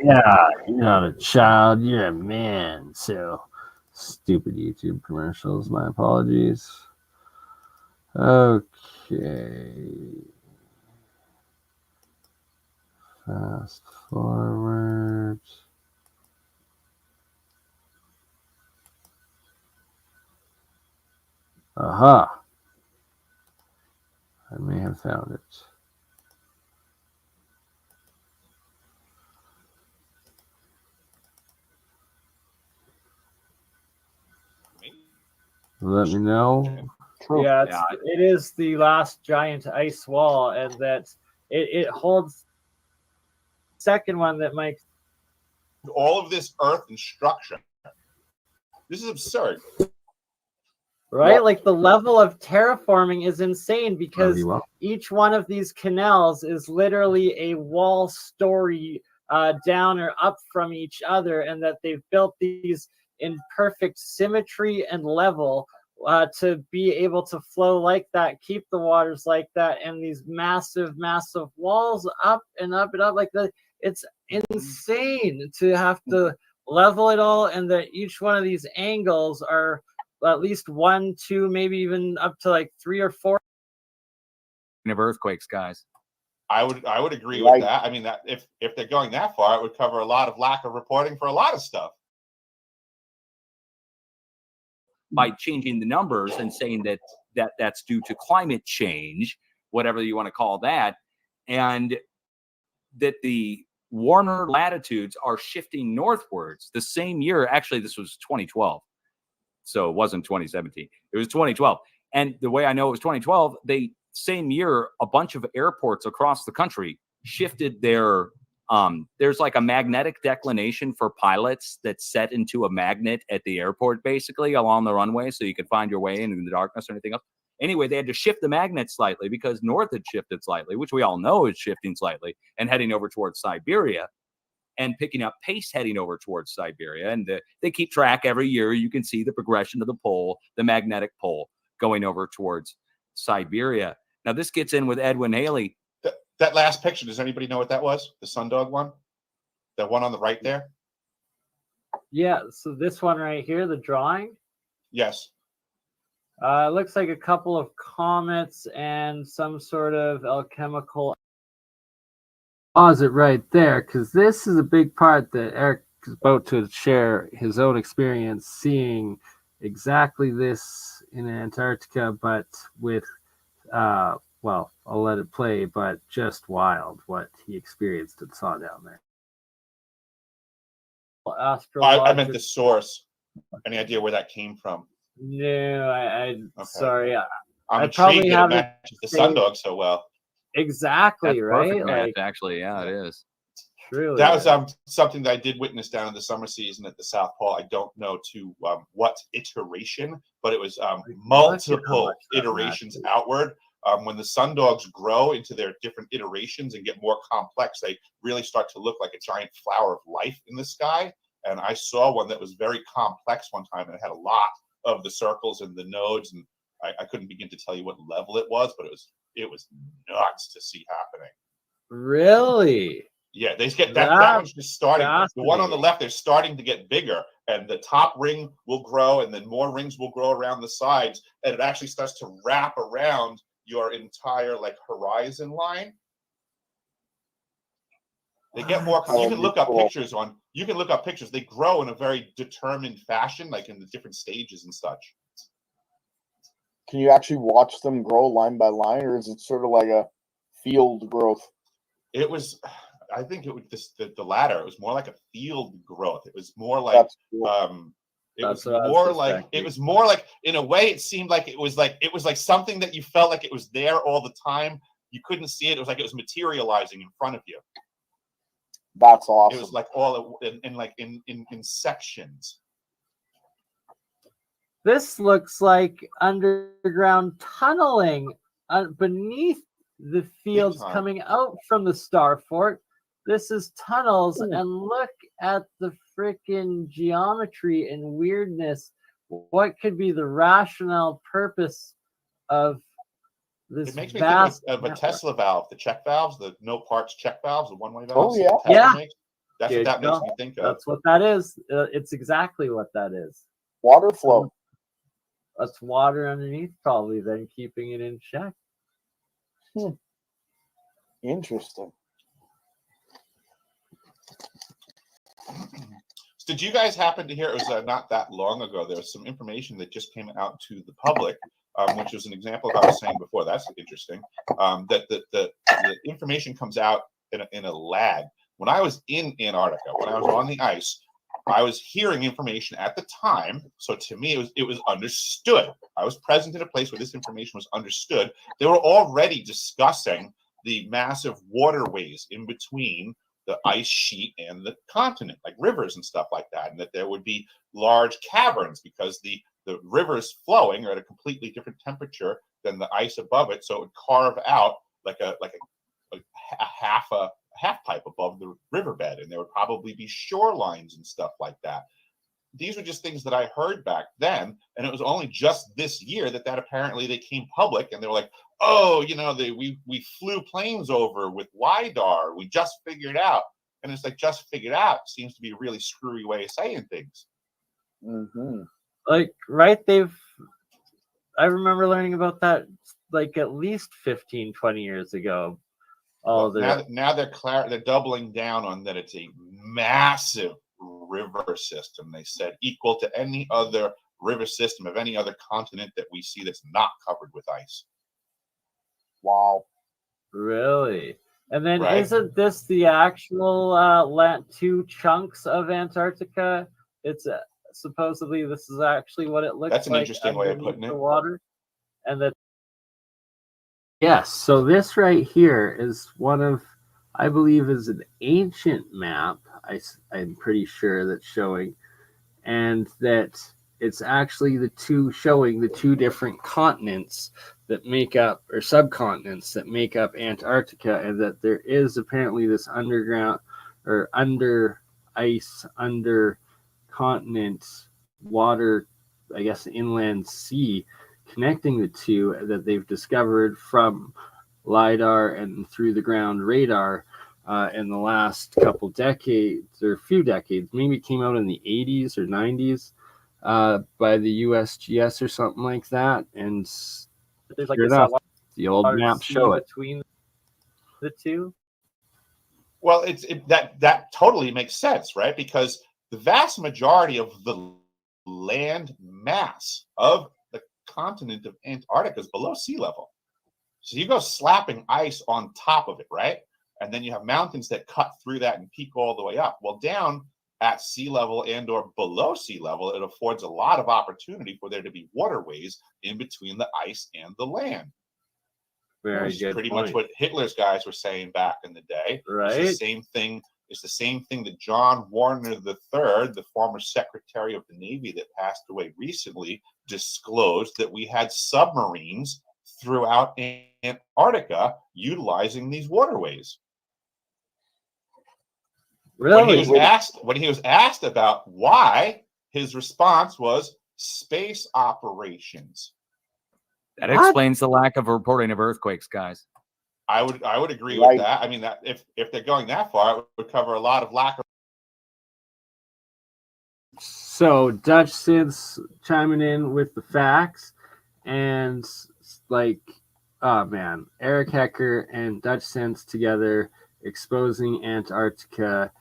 Yeah, you're not a child, you're a man. So, stupid YouTube commercials. My apologies. Okay. Fast forward. Aha. I may have found it. Let me know. True. Yeah, it is the last giant ice wall, and that it holds the second one that might. All of this earth and structure. This is absurd. Right? Well, like the level of terraforming is insane because each one of these canals is literally a wall story down or up from each other, and that they've built these in perfect symmetry and level to be able to flow like that, keep the waters like that, and these massive, massive walls up and up and up like that. It's insane to have to level it all, and that each one of these angles are at least 1, 2, maybe even up to like 3 or 4 of earthquakes, guys. I would agree with that. I mean, that if they're going that far, it would cover a lot of lack of reporting for a lot of stuff. By changing the numbers and saying that's due to climate change, whatever you want to call that, and that the warmer latitudes are shifting northwards the same year. Actually, this was 2012. So it wasn't 2017. It was 2012. And the way I know it was 2012, they same year, a bunch of airports across the country shifted their there's like a magnetic declination for pilots that's set into a magnet at the airport, basically along the runway, so you can find your way in the darkness or anything else. Anyway, they had to shift the magnet slightly because north had shifted slightly, which we all know is shifting slightly and heading over towards Siberia and picking up pace heading over towards Siberia. And they keep track every year. You can see the progression of the pole, the magnetic pole going over towards Siberia. Now, this gets in with Edwin Halley. That last picture, does anybody know what that was? The sundog one? That one on the right there? Yeah, so this one right here, the drawing. Yes. It looks like a couple of comets and some sort of alchemical. Pause it right there, because this is a big part that Eric is about to share his own experience seeing exactly this in Antarctica, but with, well, I'll let it play, but just wild what he experienced and saw down there. I meant the source. Any idea where that came from? No, Okay. Sorry. I'm intrigued that it matches the sundog so well. Exactly, That's right? perfect match, Like, actually, yeah, it is. Truly. That was something that I did witness down in the summer season at the South Pole. I don't know to what iteration, but it was multiple iterations outward. When the sundogs grow into their different iterations and get more complex, they really start to look like a giant flower of life in the sky. And I saw one that was very complex one time, and it had a lot of the circles and the nodes, and I couldn't begin to tell you what level it was, but it was nuts to see happening. Really? Yeah, they get that one's just starting. The one on the left, they're starting to get bigger, and the top ring will grow, and then more rings will grow around the sides, and it actually starts to wrap around your entire like horizon line. They get more. You can look up pictures on. You can look up pictures. They grow in a very determined fashion, like in the different stages and such. Can you actually watch them grow line by line, or is it sort of like a field growth? It was. I think it was just the latter. It was more like a field growth. It was more like it was more like in a way it seemed like it was like something that you felt like it was there all the time. You couldn't see it. It was like it was materializing in front of you. That's awesome. It was like all in sections. This looks like underground tunneling beneath the fields coming out from the star fort. This is tunnels, and look at the freaking geometry and weirdness. What could be the rationale purpose of this? It makes me think of a Tesla valve, the check valves, the no parts check valves, the one-way valves. Oh yeah. That's what that makes me think of. That's what that is. It's exactly what that is. Water flow. That's water underneath, probably, then keeping it in check. Interesting. Did you guys happen to hear? It was not that long ago. There was some information that just came out to the public, which is an example of what I was saying before. That's interesting. That the information comes out in a lag. When I was in Antarctica, when I was on the ice, I was hearing information at the time. So to me, it was understood. I was present in a place where this information was understood. They were already discussing the massive waterways in between the ice sheet and the continent, like rivers and stuff like that, and that there would be large caverns because the rivers flowing are at a completely different temperature than the ice above it, so it would carve out like a half pipe above the riverbed, and there would probably be shorelines and stuff like that. These were just things that I heard back then, and it was only just this year that apparently they came public, and they were like, oh, we flew planes over with LiDAR. We just figured out. And it's like, just figured out seems to be a really screwy way of saying things. Mm-hmm. Like, right, I remember learning about that like at least 15, 20 years ago. Now they're doubling down on that. It's a massive river system, they said, equal to any other river system of any other continent that we see that's not covered with ice. Wow. Really? And then isn't this the actual two chunks of Antarctica? It's supposedly this is actually what it looks like. That's an interesting way of putting it. The water, and that. Yes. So this right here is one of, I believe, is an ancient map. I'm pretty sure that's showing, and that it's actually the two showing the two different continents that make up, or subcontinents that make up Antarctica, and that there is apparently this underground or under ice, under continent water, I guess inland sea, connecting the two that they've discovered from LIDAR and through the ground radar in the last couple decades, or few decades. Maybe it came out in the 80s or 90s by the USGS or something like that. And There's like sure this enough, the old maps show it. between the two. Well, that totally makes sense, right? Because the vast majority of the land mass of the continent of Antarctica is below sea level. So you go slapping ice on top of it, right? And then you have mountains that cut through that and peak all the way up. Well, down at sea level and or below sea level, it affords a lot of opportunity for there to be waterways in between the ice and the land. Very Which good is pretty point. much what Hitler's guys were saying back in the day. Right. It's the same thing. It's the same thing that John Warner III, the former Secretary of the Navy that passed away recently, disclosed that we had submarines throughout Antarctica utilizing these waterways. Really? When he was asked about why, his response was space operations. That explains the lack of reporting of earthquakes, guys. I would agree Right. with that. I mean, that if they're going that far, it would cover a lot of lack of. So Dutch synths chiming in with the facts, and like, oh man, Eric Hecker and Dutch synths together exposing Antarctica.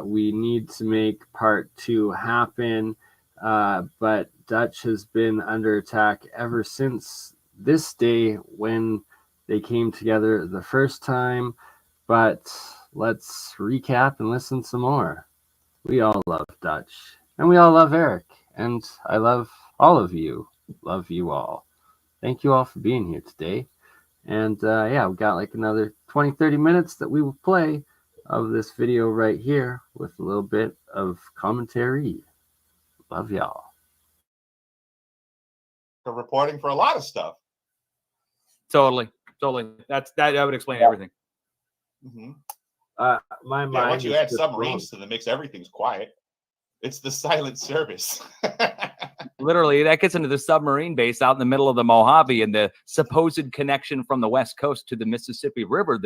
We need to make part 2 happen, but Dutch has been under attack ever since this day when they came together the first time. But let's recap and listen some more. We all love Dutch, and we all love Eric, and I love all of you. Love you all. Thank you all for being here today. And yeah, we got like another 20-30 minutes that we will play of this video right here with a little bit of commentary. Love y'all. Reporting for a lot of stuff. Totally. That would explain everything. Mm-hmm. My Yeah, mind once you is add just submarines to the mix, everything's quiet. It's the silent service. Literally, that gets into the submarine base out in the middle of the Mojave and the supposed connection from the West Coast to the Mississippi River.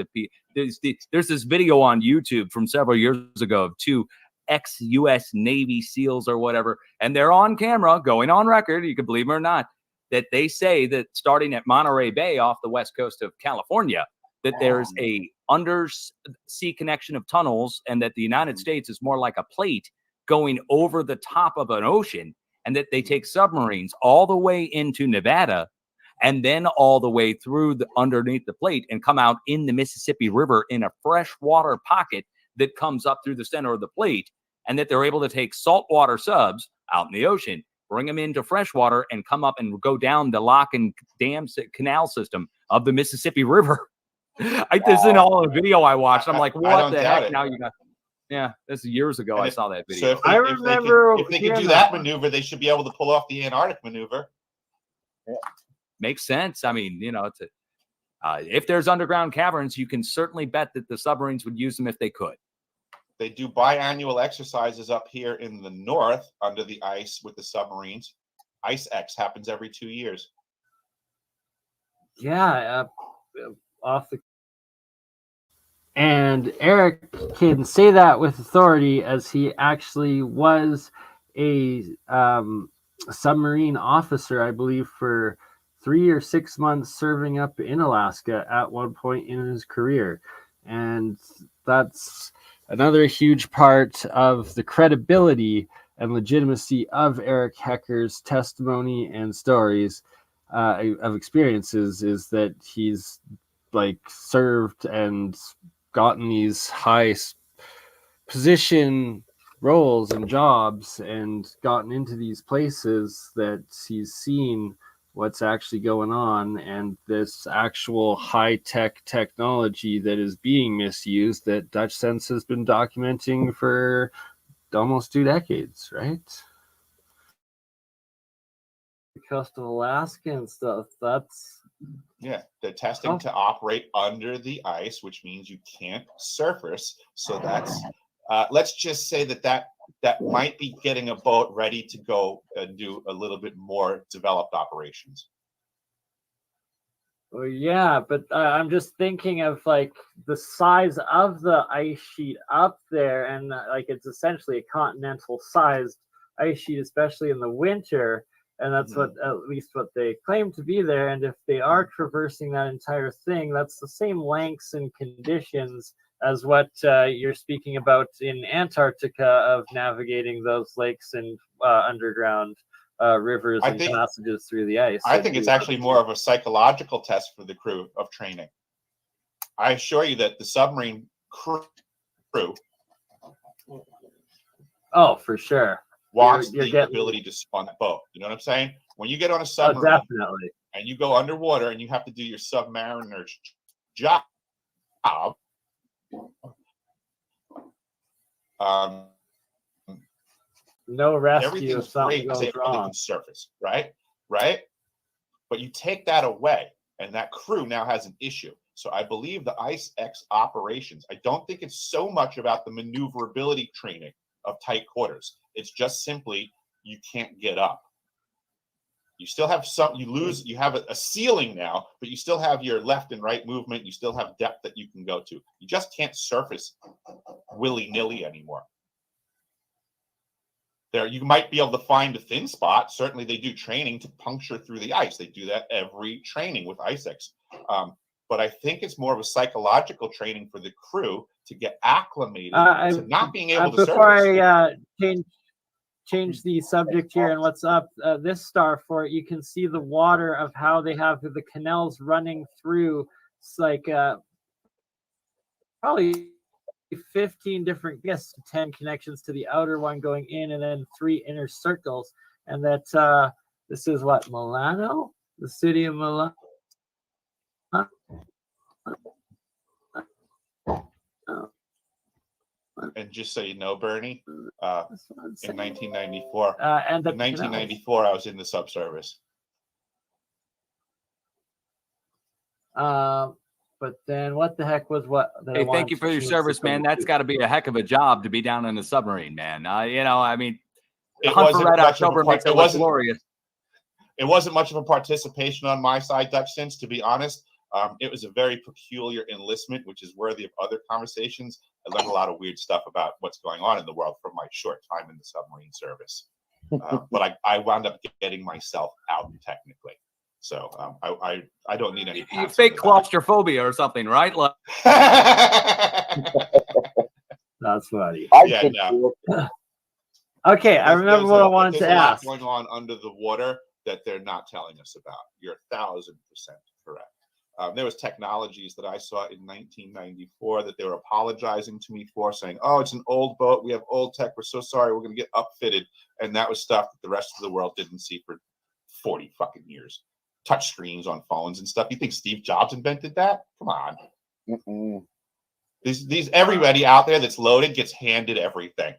There's this video on YouTube from several years ago of two ex-U.S. Navy SEALs or whatever, and they're on camera, going on record, you can believe it or not, that they say that starting at Monterey Bay off the west coast of California, that there's a undersea connection of tunnels, and that the United States is more like a plate going over the top of an ocean, and that they take submarines all the way into Nevada and then all the way through underneath the plate and come out in the Mississippi River in a freshwater pocket that comes up through the center of the plate, and that they're able to take saltwater subs out in the ocean, bring them into freshwater, and come up and go down the lock and dam canal system of the Mississippi River. This is all a video I watched. I'm like, what the heck? Now you got... Yeah, this is years ago. I saw that video. So I remember if they could do that that maneuver, they should be able to pull off the Antarctic maneuver. Makes sense. I mean, it's if there's underground caverns, you can certainly bet that the submarines would use them if they could. They do biannual exercises up here in the north under the ice with the submarines. Ice X happens every 2 years. Yeah, off the. And Eric can say that with authority, as he actually was a submarine officer, I believe, for 3 or 6 months serving up in Alaska at one point in his career. And that's another huge part of the credibility and legitimacy of Eric Hecker's testimony and stories of experiences, is that he's like served and gotten these high position roles and jobs and gotten into these places that he's seen what's actually going on, and this actual high-tech technology that is being misused that Dutch Sense has been documenting for almost 2 decades, right? coast of Alaska and stuff. That's they're testing to operate under the ice, which means you can't surface. So that's let's just say that might be getting a boat ready to go and do a little bit more developed operations. Well, yeah, but I'm just thinking of like the size of the ice sheet up there, and like it's essentially a continental-sized ice sheet, especially in the winter, and that's what at least what they claim to be there. And if they are traversing that entire thing, that's the same lengths and conditions as what you're speaking about in Antarctica of navigating those lakes and underground rivers and passages through the ice. I think it's actually more of a psychological test for the crew of training. I assure you that the submarine crew for sure wants the ability to spawn that boat. You know what I'm saying? When you get on a submarine and you go underwater and you have to do your submariner's job, no rescue if everything's something great goes wrong. on surface, right? But you take that away, and that crew now has an issue. So I believe the ICE-X operations, I don't think it's so much about the maneuverability training of tight quarters. It's just simply you can't get up. You still have you have a ceiling now, but you still have your left and right movement. You still have depth that you can go to. You just can't surface willy-nilly anymore. There, you might be able to find a thin spot. Certainly, they do training to puncture through the ice. They do that every training with ICE-X. But I think it's more of a psychological training for the crew to get acclimated to not being able to surface. Before I change the subject here and what's up this star for it, you can see the water of how they have the canals running through. It's like probably 15 different, 10 connections to the outer one going in, and then 3 inner circles. And that this is what, Milano, the city of Milano. And just so you know, Bernie, in 1994, and in 1994, I was in the subservice. But then what the heck was what? Hey, thank you for your service, man. That's got to be a heck of a job to be down in the submarine, man. I mean, it wasn't Red October makes it look glorious. It wasn't much of a participation on my side, Dutch Sense, to be honest. It was a very peculiar enlistment, which is worthy of other conversations. I learned a lot of weird stuff about what's going on in the world from my short time in the submarine service. But I wound up getting myself out technically. So I don't need any. You fake claustrophobia or something, right? That's funny. Okay, I remember what I wanted to ask. There's a lot going on under the water that they're not telling us about. You're 1,000% correct. There was technologies that I saw in 1994 that they were apologizing to me for, saying, "Oh, it's an old boat. We have old tech. We're so sorry. We're going to get upfitted." And that was stuff that the rest of the world didn't see for 40 fucking years. Touch screens on phones and stuff. You think Steve Jobs invented that? Come on. These everybody out there that's loaded gets handed everything.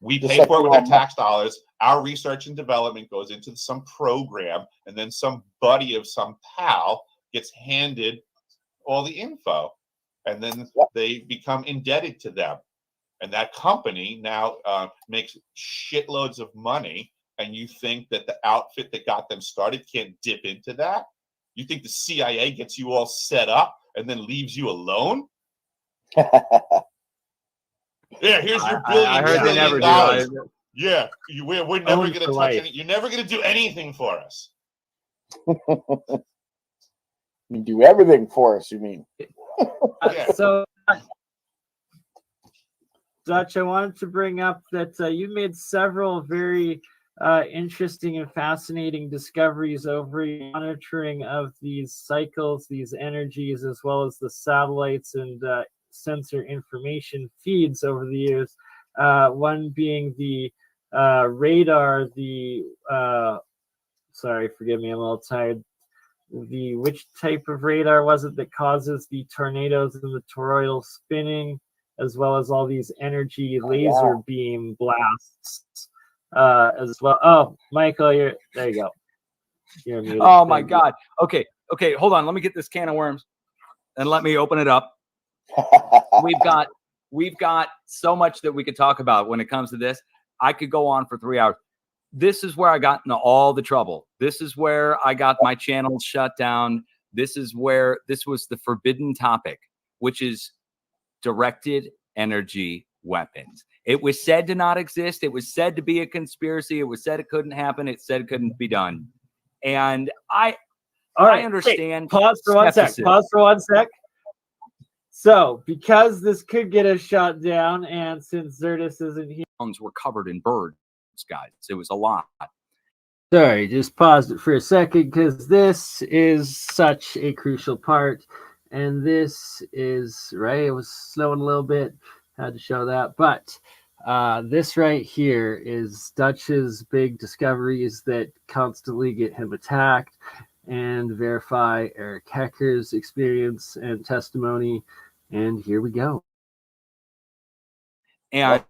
We pay for it with our tax dollars. Our research and development goes into some program, and then some buddy of some pal gets handed all the info, and then they become indebted to them. And that company now makes shitloads of money. And you think that the outfit that got them started can't dip into that? You think the CIA gets you all set up and then leaves you alone? Yeah, here's your $1 billion. Yeah, we're never going to touch any. You're never going to do anything for us. You do everything for us, you mean? So, Dutch, I wanted to bring up that you made several very interesting and fascinating discoveries over monitoring of these cycles, these energies, as well as the satellites and sensor information feeds over the years. One being the radar, sorry, forgive me, I'm a little tired. Which type of radar was it that causes the tornadoes and the toroidal spinning, as well as all these energy laser beam blasts? As well. Oh, Michael, there you go. You're muted. Oh my God. Okay, hold on. Let me get this can of worms and let me open it up. We've got so much that we could talk about when it comes to this. I could go on for 3 hours. This is where I got into all the trouble. This is where I got my channels shut down. This is where this was the forbidden topic, which is directed energy weapons. It was said to not exist. It was said to be a conspiracy. It was said it couldn't happen. It said it couldn't be done. And I understand. Wait, pause for 1 sec. Pause for 1 sec. So, because this could get us shot down, and since Zertis isn't here, were covered in birds, guys. It was a lot. Sorry, just paused it for a second because this is such a crucial part. And this is, right, it was snowing a little bit, had to show that. But this right here is Dutch's big discoveries that constantly get him attacked, and verify Eric Hecker's experience and testimony. And here we go. And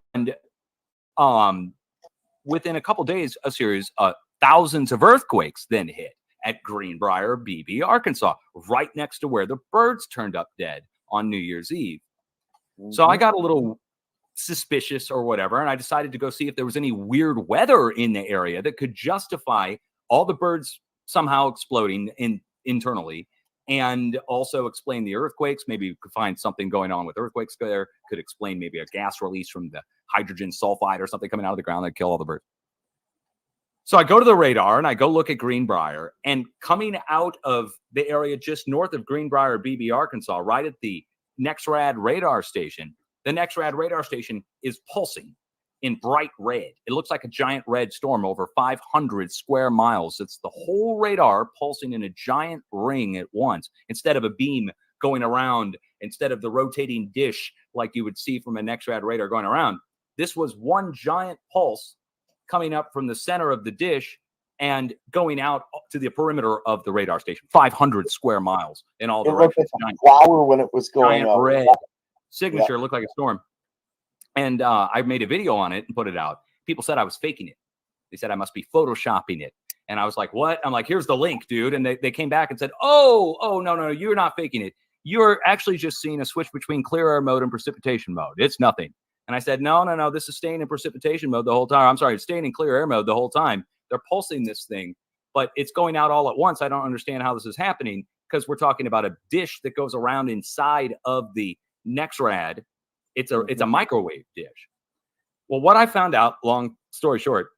within a couple days, a series of thousands of earthquakes then hit at Greenbrier, BB, Arkansas, right next to where the birds turned up dead on New Year's Eve. So I got a little suspicious or whatever, and I decided to go see if there was any weird weather in the area that could justify all the birds somehow exploding internally, and also explain the earthquakes. Maybe we could find something going on with earthquakes there, could explain maybe a gas release from the hydrogen sulfide or something coming out of the ground that kill all the birds. So I go to the radar and I go look at Greenbrier, and coming out of the area just north of Greenbrier, BB, Arkansas, right at the NEXRAD radar station, the NEXRAD radar station is pulsing in bright red. It looks like a giant red storm over 500 square miles. It's the whole radar pulsing in a giant ring at once, instead of a beam going around, instead of the rotating dish like you would see from a NEXRAD radar going around. This was one giant pulse coming up from the center of the dish and going out to the perimeter of the radar station, 500 square miles in all directions. It looked like a flower when it was going giant up. Red signature looked like a storm. And I made a video on it and put it out. People said I was faking it. They said I must be photoshopping it. And I was like, what? I'm like, here's the link, dude. And they came back and said, no, you're not faking it. You're actually just seeing a switch between clear air mode and precipitation mode. It's nothing. And I said, no, this is staying in precipitation mode the whole time. I'm sorry, it's staying in clear air mode the whole time. They're pulsing this thing, but it's going out all at once. I don't understand how this is happening, because we're talking about a dish that goes around inside of the NEXRAD. It's a microwave dish. Well, what I found out, long story short,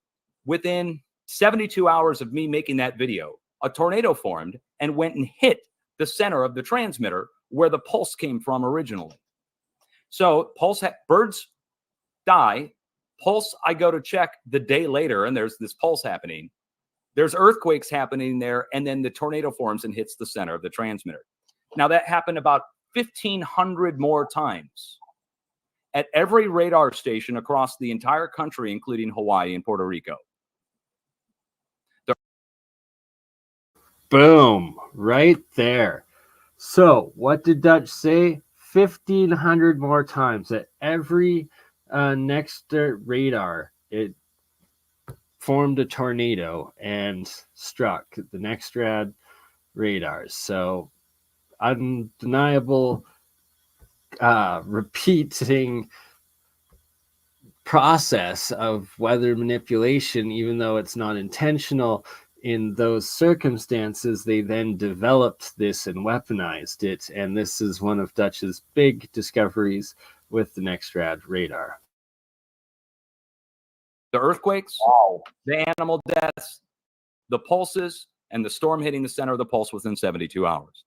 within 72 hours of me making that video, a tornado formed and went and hit the center of the transmitter where the pulse came from originally. So birds die. Pulse, I go to check the day later, and there's this pulse happening. There's earthquakes happening there, and then the tornado forms and hits the center of the transmitter. Now, that happened about 1,500 more times at every radar station across the entire country, including Hawaii and Puerto Rico. Boom, right there. So what did Dutch say? 1,500 more times at every next radar, it formed a tornado and struck the NEXRAD radars. So undeniable repeating process of weather manipulation, even though it's not intentional. In those circumstances, they then developed this and weaponized it, and this is one of Dutch's big discoveries with the NEXRAD radar. The earthquakes, the animal deaths, the pulses, and the storm hitting the center of the pulse within 72 hours.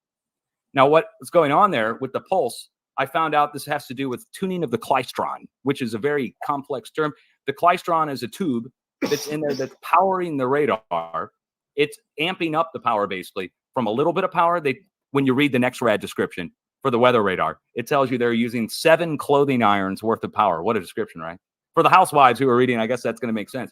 Now, what's going on there with the pulse, I found out this has to do with tuning of the klystron, which is a very complex term. The klystron is a tube that's in there that's powering the radar. It's amping up the power basically from a little bit of power. When you read the NEXRAD description for the weather radar, it tells you they're using 7 clothing irons worth of power. What a description, right? For the housewives who are reading, I guess that's going to make sense.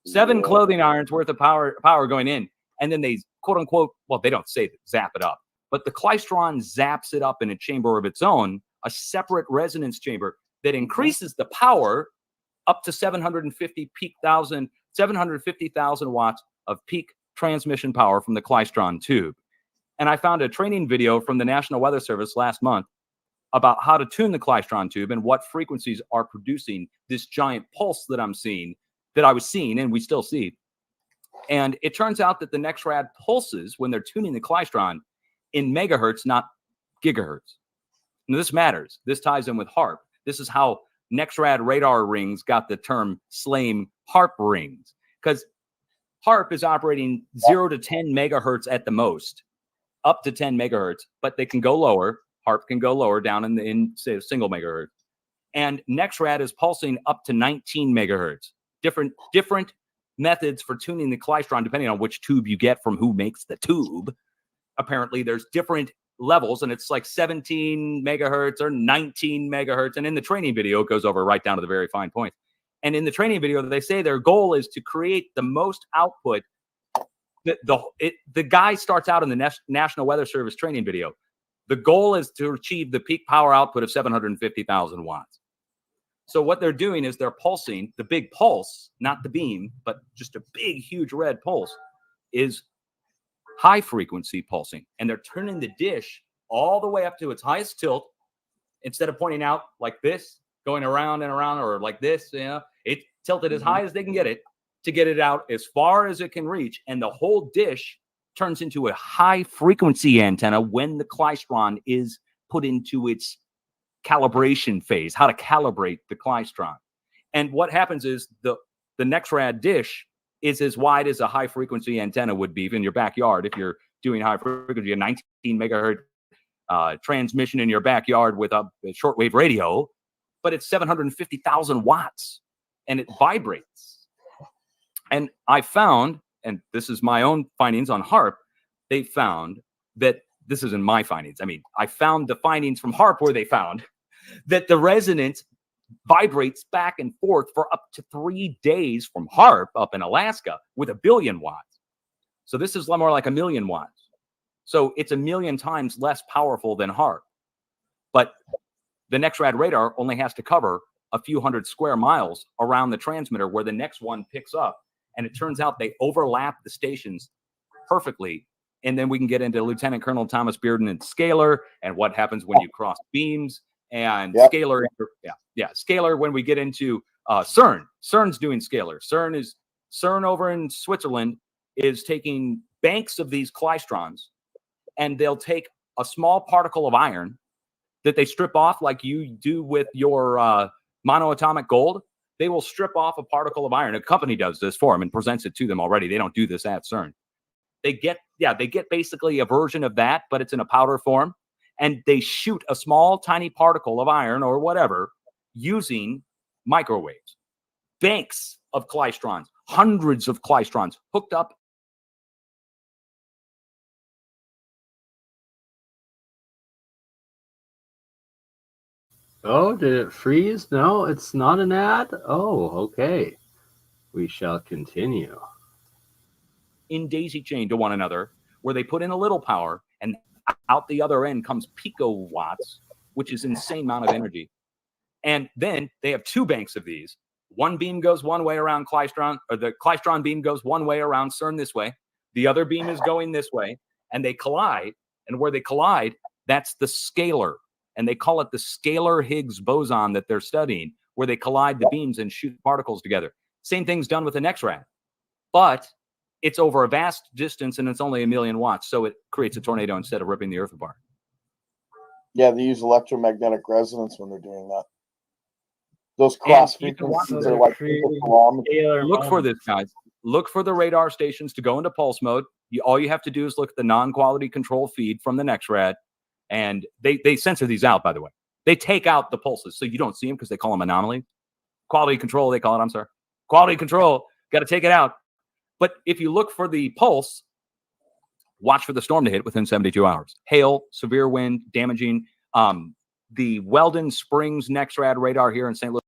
7 clothing irons worth of power going in. And then they, quote unquote, well, they don't say zap it up, but the klystron zaps it up in a chamber of its own, a separate resonance chamber that increases the power up to 750,000 watts of peak transmission power from the klystron tube. And I found a training video from the National Weather Service last month about how to tune the klystron tube and what frequencies are producing this giant pulse that I'm seeing, that I was seeing and we still see. And it turns out that the NEXRAD pulses when they're tuning the klystron in megahertz, not gigahertz. Now, this matters. This ties in with HAARP. This is how NEXRAD radar rings got the term SLAME HAARP rings, because HAARP is operating 0 to 10 megahertz at the most, up to 10 megahertz, but they can go lower. HAARP can go lower down in say, a single megahertz. And NEXRAD is pulsing up to 19 megahertz. Different methods for tuning the klystron, depending on which tube you get from who makes the tube. Apparently, there's different levels, and it's like 17 megahertz or 19 megahertz. And in the training video, it goes over right down to the very fine points. And in the training video, they say their goal is to create the most output. The guy starts out in the National Weather Service training video. The goal is to achieve the peak power output of 750,000 watts. So what they're doing is they're pulsing. The big pulse, not the beam, but just a big, huge red pulse, is high frequency pulsing. And they're turning the dish all the way up to its highest tilt. Instead of pointing out like this, going around and around, or like this, it's tilted as high as they can get it to get it out as far as it can reach. And the whole dish turns into a high frequency antenna when the klystron is put into its calibration phase, how to calibrate the klystron. And what happens is the NEXRAD dish is as wide as a high frequency antenna would be in your backyard. If you're doing high frequency, a 19 megahertz transmission in your backyard with a shortwave radio, but it's 750,000 watts and it vibrates. And I found, and this is my own findings on HAARP, they found that, this isn't my findings. I mean, I found the findings from HAARP where they found that the resonance vibrates back and forth for up to 3 days from HAARP up in Alaska with 1 billion watts. So this is more like 1 million watts. So it's 1 million times less powerful than HAARP. But the NEXRAD radar only has to cover a few hundred square miles around the transmitter where the next one picks up. And it turns out they overlap the stations perfectly. And then we can get into Lieutenant Colonel Thomas Bearden and scalar and what happens when you cross beams and scalar. Scalar when we get into CERN. CERN's doing scalar. CERN over in Switzerland is taking banks of these klystrons, and they'll take a small particle of iron that they strip off like you do with your monoatomic gold. They will strip off a particle of iron. A company does this for them and presents it to them already. They don't do this at CERN. They get basically a version of that, but it's in a powder form. And they shoot a small, tiny particle of iron or whatever using microwaves. Banks of klystrons, hundreds of klystrons hooked up. Oh, did it freeze? No, it's not an ad? Oh, okay. We shall continue. In daisy chain to one another, where they put in a little power and out the other end comes picowatts, which is insane amount of energy. And then they have 2 banks of these. One beam goes one way around klystron, or the klystron beam goes one way around CERN this way. The other beam is going this way, and they collide. And where they collide, that's the scalar. And they call it the scalar Higgs boson that they're studying, where they collide the beams and shoot particles together. Same thing's done with the NEXRAD. But it's over a vast distance, and it's only 1 million watts, so it creates a tornado instead of ripping the Earth apart. Yeah, they use electromagnetic resonance when they're doing that. Those cross frequencies are like look for this, guys. Look for the radar stations to go into pulse mode. All you have to do is look at the non-quality control feed from the NEXRAD, and they censor these out, by the way. They take out the pulses, so you don't see them because they call them anomalies. Quality control, they call it. I'm sorry. Quality control. Got to take it out. But if you look for the pulse, watch for the storm to hit within 72 hours. Hail, severe wind, damaging. The Weldon Springs NEXRAD radar here in St. Louis.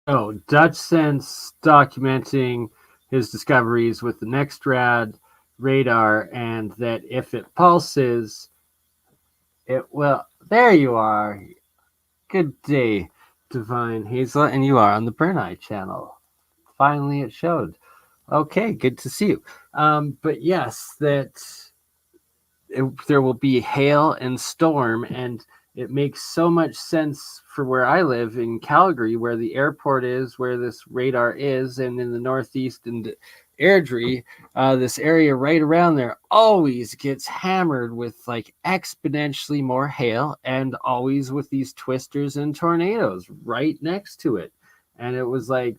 Oh, Dutch Sense documenting his discoveries with the NEXRAD radar, and that if it pulses, it will. There you are. Good day, Divine Hazel, and you are on the BurnEye channel. Finally, it showed. Okay, good to see you. But yes, that there will be hail and storm, and it makes so much sense for where I live in Calgary, where the airport is, where this radar is, and in the northeast and Airdrie, this area right around there always gets hammered with like exponentially more hail, and always with these twisters and tornadoes right next to it. And it was like,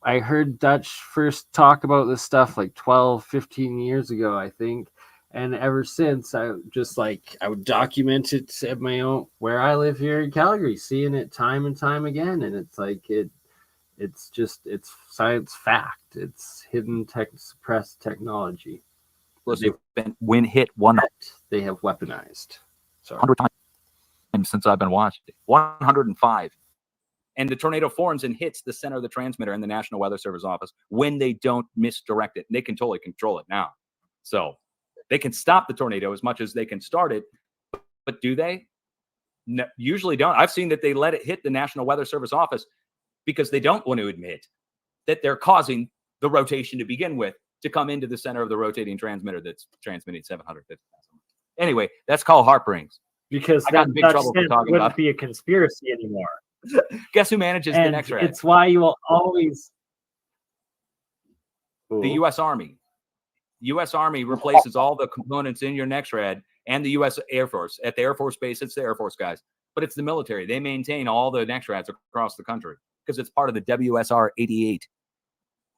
I heard Dutch first talk about this stuff like 12, 15 years ago, I think. And ever since, I just like, I would document it at my own, where I live here in Calgary, seeing it time and time again. And it's like, it's science fact. It's hidden suppressed technology. Listen, when hit one, they have weaponized. 100 times since I've been watching it. 105. And the tornado forms and hits the center of the transmitter in the National Weather Service office when they don't misdirect it. And they can totally control it now. So they can stop the tornado as much as they can start it. But do they? No, usually don't. I've seen that they let it hit the National Weather Service office because they don't want to admit that they're causing the rotation to begin with to come into the center of the rotating transmitter that's transmitting 750,000. Anyway, that's called heartstrings. Because I got in big trouble for talking wouldn't about be a conspiracy anymore. Guess who manages And the next red? it's why you will always The U.S. Army. U.S. Army replaces all the components in your NextRad and the U.S. Air Force. At the Air Force Base, it's the Air Force guys. But it's the military. They maintain all the NextRads across the country because it's part of the WSR-88,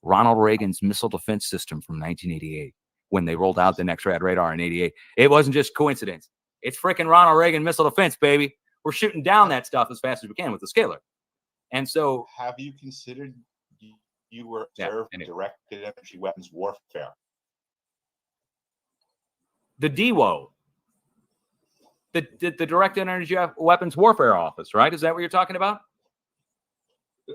Ronald Reagan's missile defense system from 1988, when they rolled out the NextRad radar in 88. It wasn't just coincidence. It's freaking Ronald Reagan missile defense, baby. We're shooting down that stuff as fast as we can with the scalar. And so, have you considered you were observing directed energy weapons warfare? The DWO, the Directed Energy Weapons Warfare Office, right? Is that what you're talking about?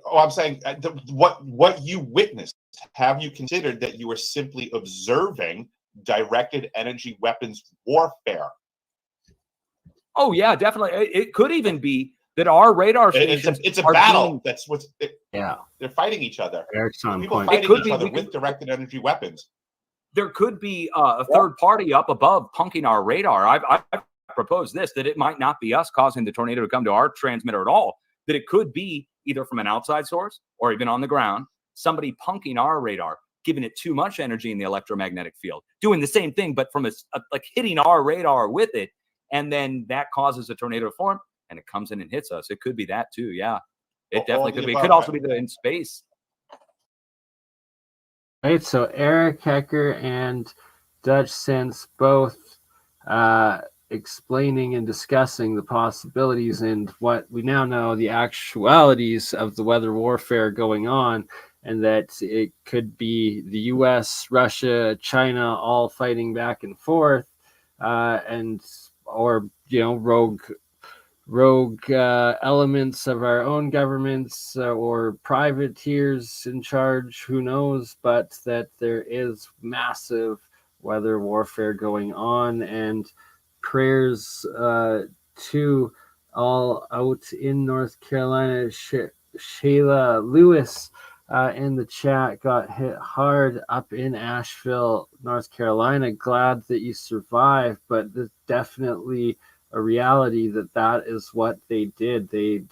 Oh, I'm saying what you witnessed. Have you considered that you were simply observing directed energy weapons warfare? Oh yeah, definitely. It could even be that our radar stations. It's a battle. That's what's. They're fighting each other. People fighting each other with directed energy weapons. There could be a third party up above punking our radar. I've proposed this, that it might not be us causing the tornado to come to our transmitter at all. That it could be either from an outside source or even on the ground, somebody punking our radar, giving it too much energy in the electromagnetic field, doing the same thing, but from like hitting our radar with it. And then that causes a tornado to form and it comes in and hits us. It could be that too. Yeah, it definitely could be. It could also be in space. Right. So Eric Hecker and Dutch Sense both explaining and discussing the possibilities and what we now know, the actualities of the weather warfare going on, and that it could be the U.S., Russia, China all fighting back and forth, or rogue elements of our own governments or privateers in charge, who knows, but that there is massive weather warfare going on. And prayers to all out in North Carolina. Shayla Lewis in the chat got hit hard up in Asheville, North Carolina. Glad that you survived, but there's definitely a reality that is what they did. They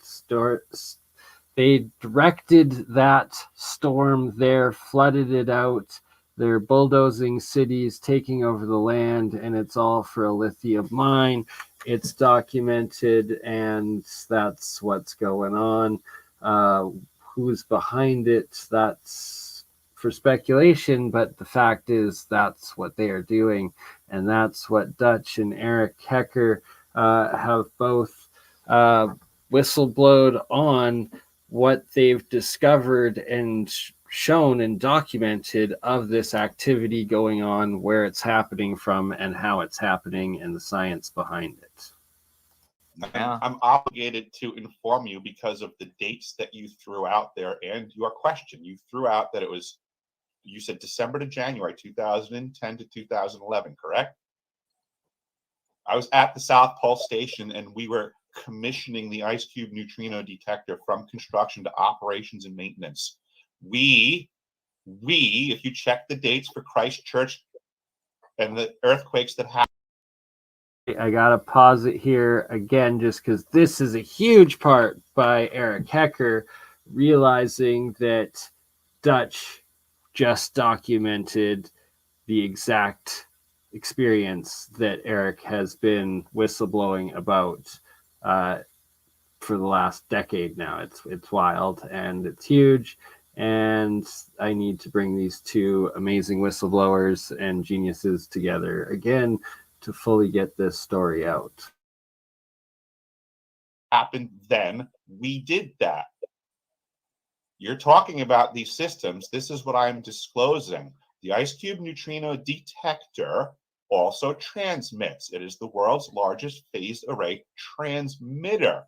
directed that storm there, flooded it out. They're bulldozing cities, taking over the land, and it's all for a lithium mine. It's documented, and that's what's going on. Who's behind it? That's for speculation, but the fact is that's what they are doing, and that's what Dutch and Eric Hecker have both whistleblowed on, what they've discovered and shown and documented of this activity going on, where it's happening from and how it's happening, and the science behind it. Yeah. I'm obligated to inform you because of the dates that you threw out there and your question. You threw out that you said December to January 2010 to 2011, correct? I was at the South Pole Station and we were commissioning the Ice Cube neutrino detector from construction to operations and maintenance. We if you check the dates for Christchurch and the earthquakes that happened. I gotta pause it here again just because this is a huge part by Eric Hecker, realizing that Dutch just documented the exact experience that Eric has been whistleblowing about for the last decade now. It's wild and it's huge, and I need to bring these two amazing whistleblowers and geniuses together again to fully get this story out. Happened then, we did that. You're talking about these systems. This is what I'm disclosing. The ice cube neutrino detector also transmits. It is the world's largest phased array transmitter.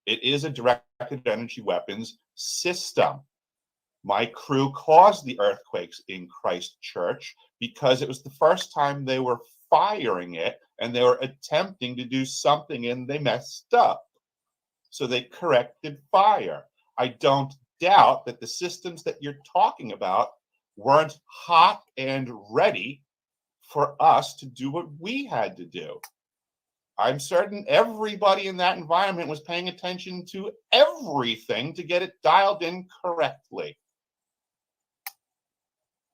It is a directed energy weapons system. My crew caused the earthquakes in Christchurch because it was the first time they were firing it and they were attempting to do something and they messed up. So they corrected fire. I don't doubt that the systems that you're talking about weren't hot and ready for us to do what we had to do. I'm certain everybody in that environment was paying attention to everything to get it dialed in correctly.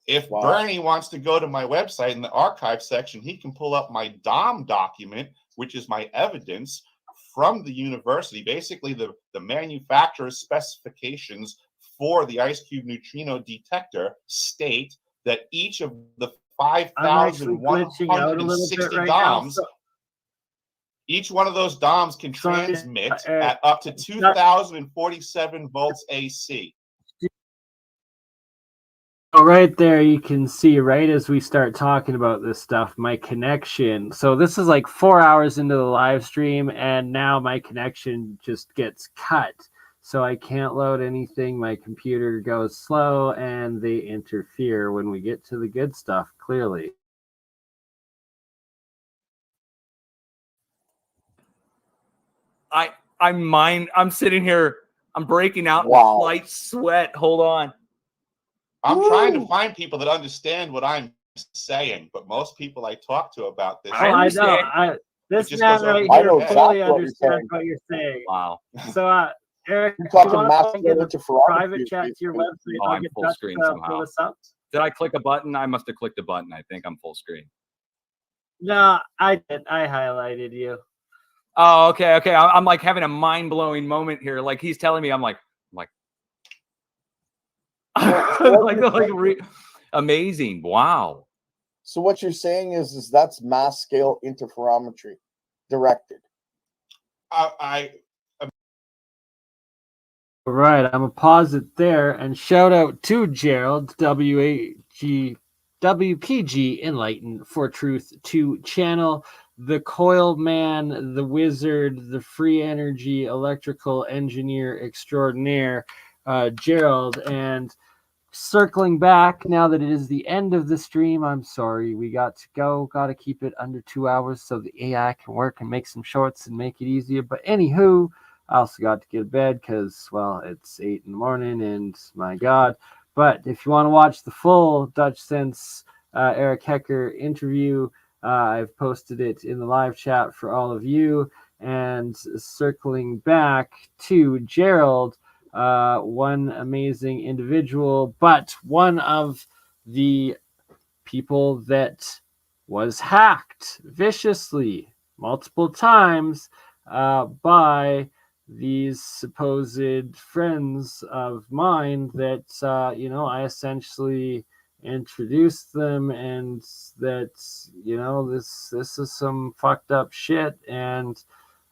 If BurnEye wants to go to my website in the archive section, he can pull up my DOM document, which is my evidence from the university. Basically, the manufacturer's specifications for the ice cube neutrino detector state that each of the 5,160 DOMs, each one of those DOMs can transmit at up to 2,047 volts AC. Right there, you can see right as we start talking about this stuff, my connection. So this is like 4 hours into the live stream, and now my connection just gets cut. So I can't load anything. My computer goes slow, and they interfere when we get to the good stuff, clearly. I'm sitting here, I'm breaking out in slight sweat. Hold on. I'm trying to find people that understand what I'm saying, but most people I talk to about this, I know. This man right here fully understands what you're saying. Wow. So, Eric, you you want to get a private chat to your website? Oh, I'm full screen somehow. Did I click a button? I must have clicked a button. I think I'm full screen. No, I did. I highlighted you. Oh, okay. I'm like having a mind-blowing moment here. Like he's telling me, I'm like amazing. Wow. So what you're saying is that's mass scale interferometry directed. Right, I'm gonna pause it there and shout out to Gerald WPG Enlighten for Truth to channel the coil man, the wizard, the free energy electrical engineer extraordinaire, Gerald. And circling back now that it is the end of the stream, I'm sorry, we got to go. Got to keep it under 2 hours so the AI can work and make some shorts and make it easier. But anywho, I also got to get to bed because, well, it's 8 in the morning and my God. But if you want to watch the full Dutch Sense Eric Hecker interview, I've posted it in the live chat for all of you. And circling back to Gerald, one amazing individual, but one of the people that was hacked viciously multiple times by these supposed friends of mine that, I essentially introduced them, and that, this is some fucked up shit. And,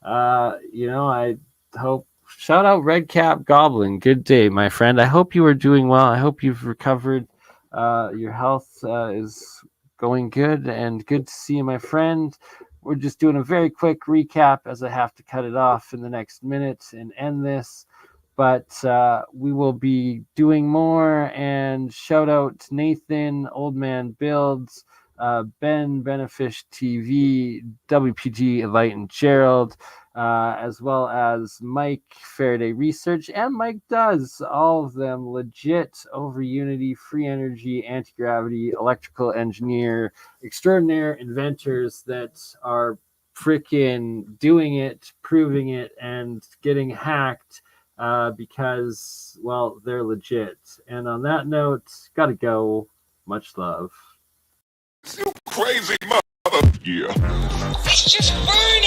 I hope, shout out Redcap Goblin. Good day, my friend. I hope you are doing well. I hope you've recovered. Your health is going good, and good to see you, my friend. We're just doing a very quick recap as I have to cut it off in the next minute and end this. But we will be doing more. And shout out to Nathan, Old Man Builds, Ben, Benefish TV, WPG, Enlightened Gerald, as well as Mike Faraday Research and Mike Does, all of them legit over Unity, free energy, anti-gravity, electrical engineer, extraordinaire inventors that are freaking doing it, proving it, and getting hacked because, well, they're legit. And on that note, gotta go. Much love. You crazy mother. Yeah. It's just fun.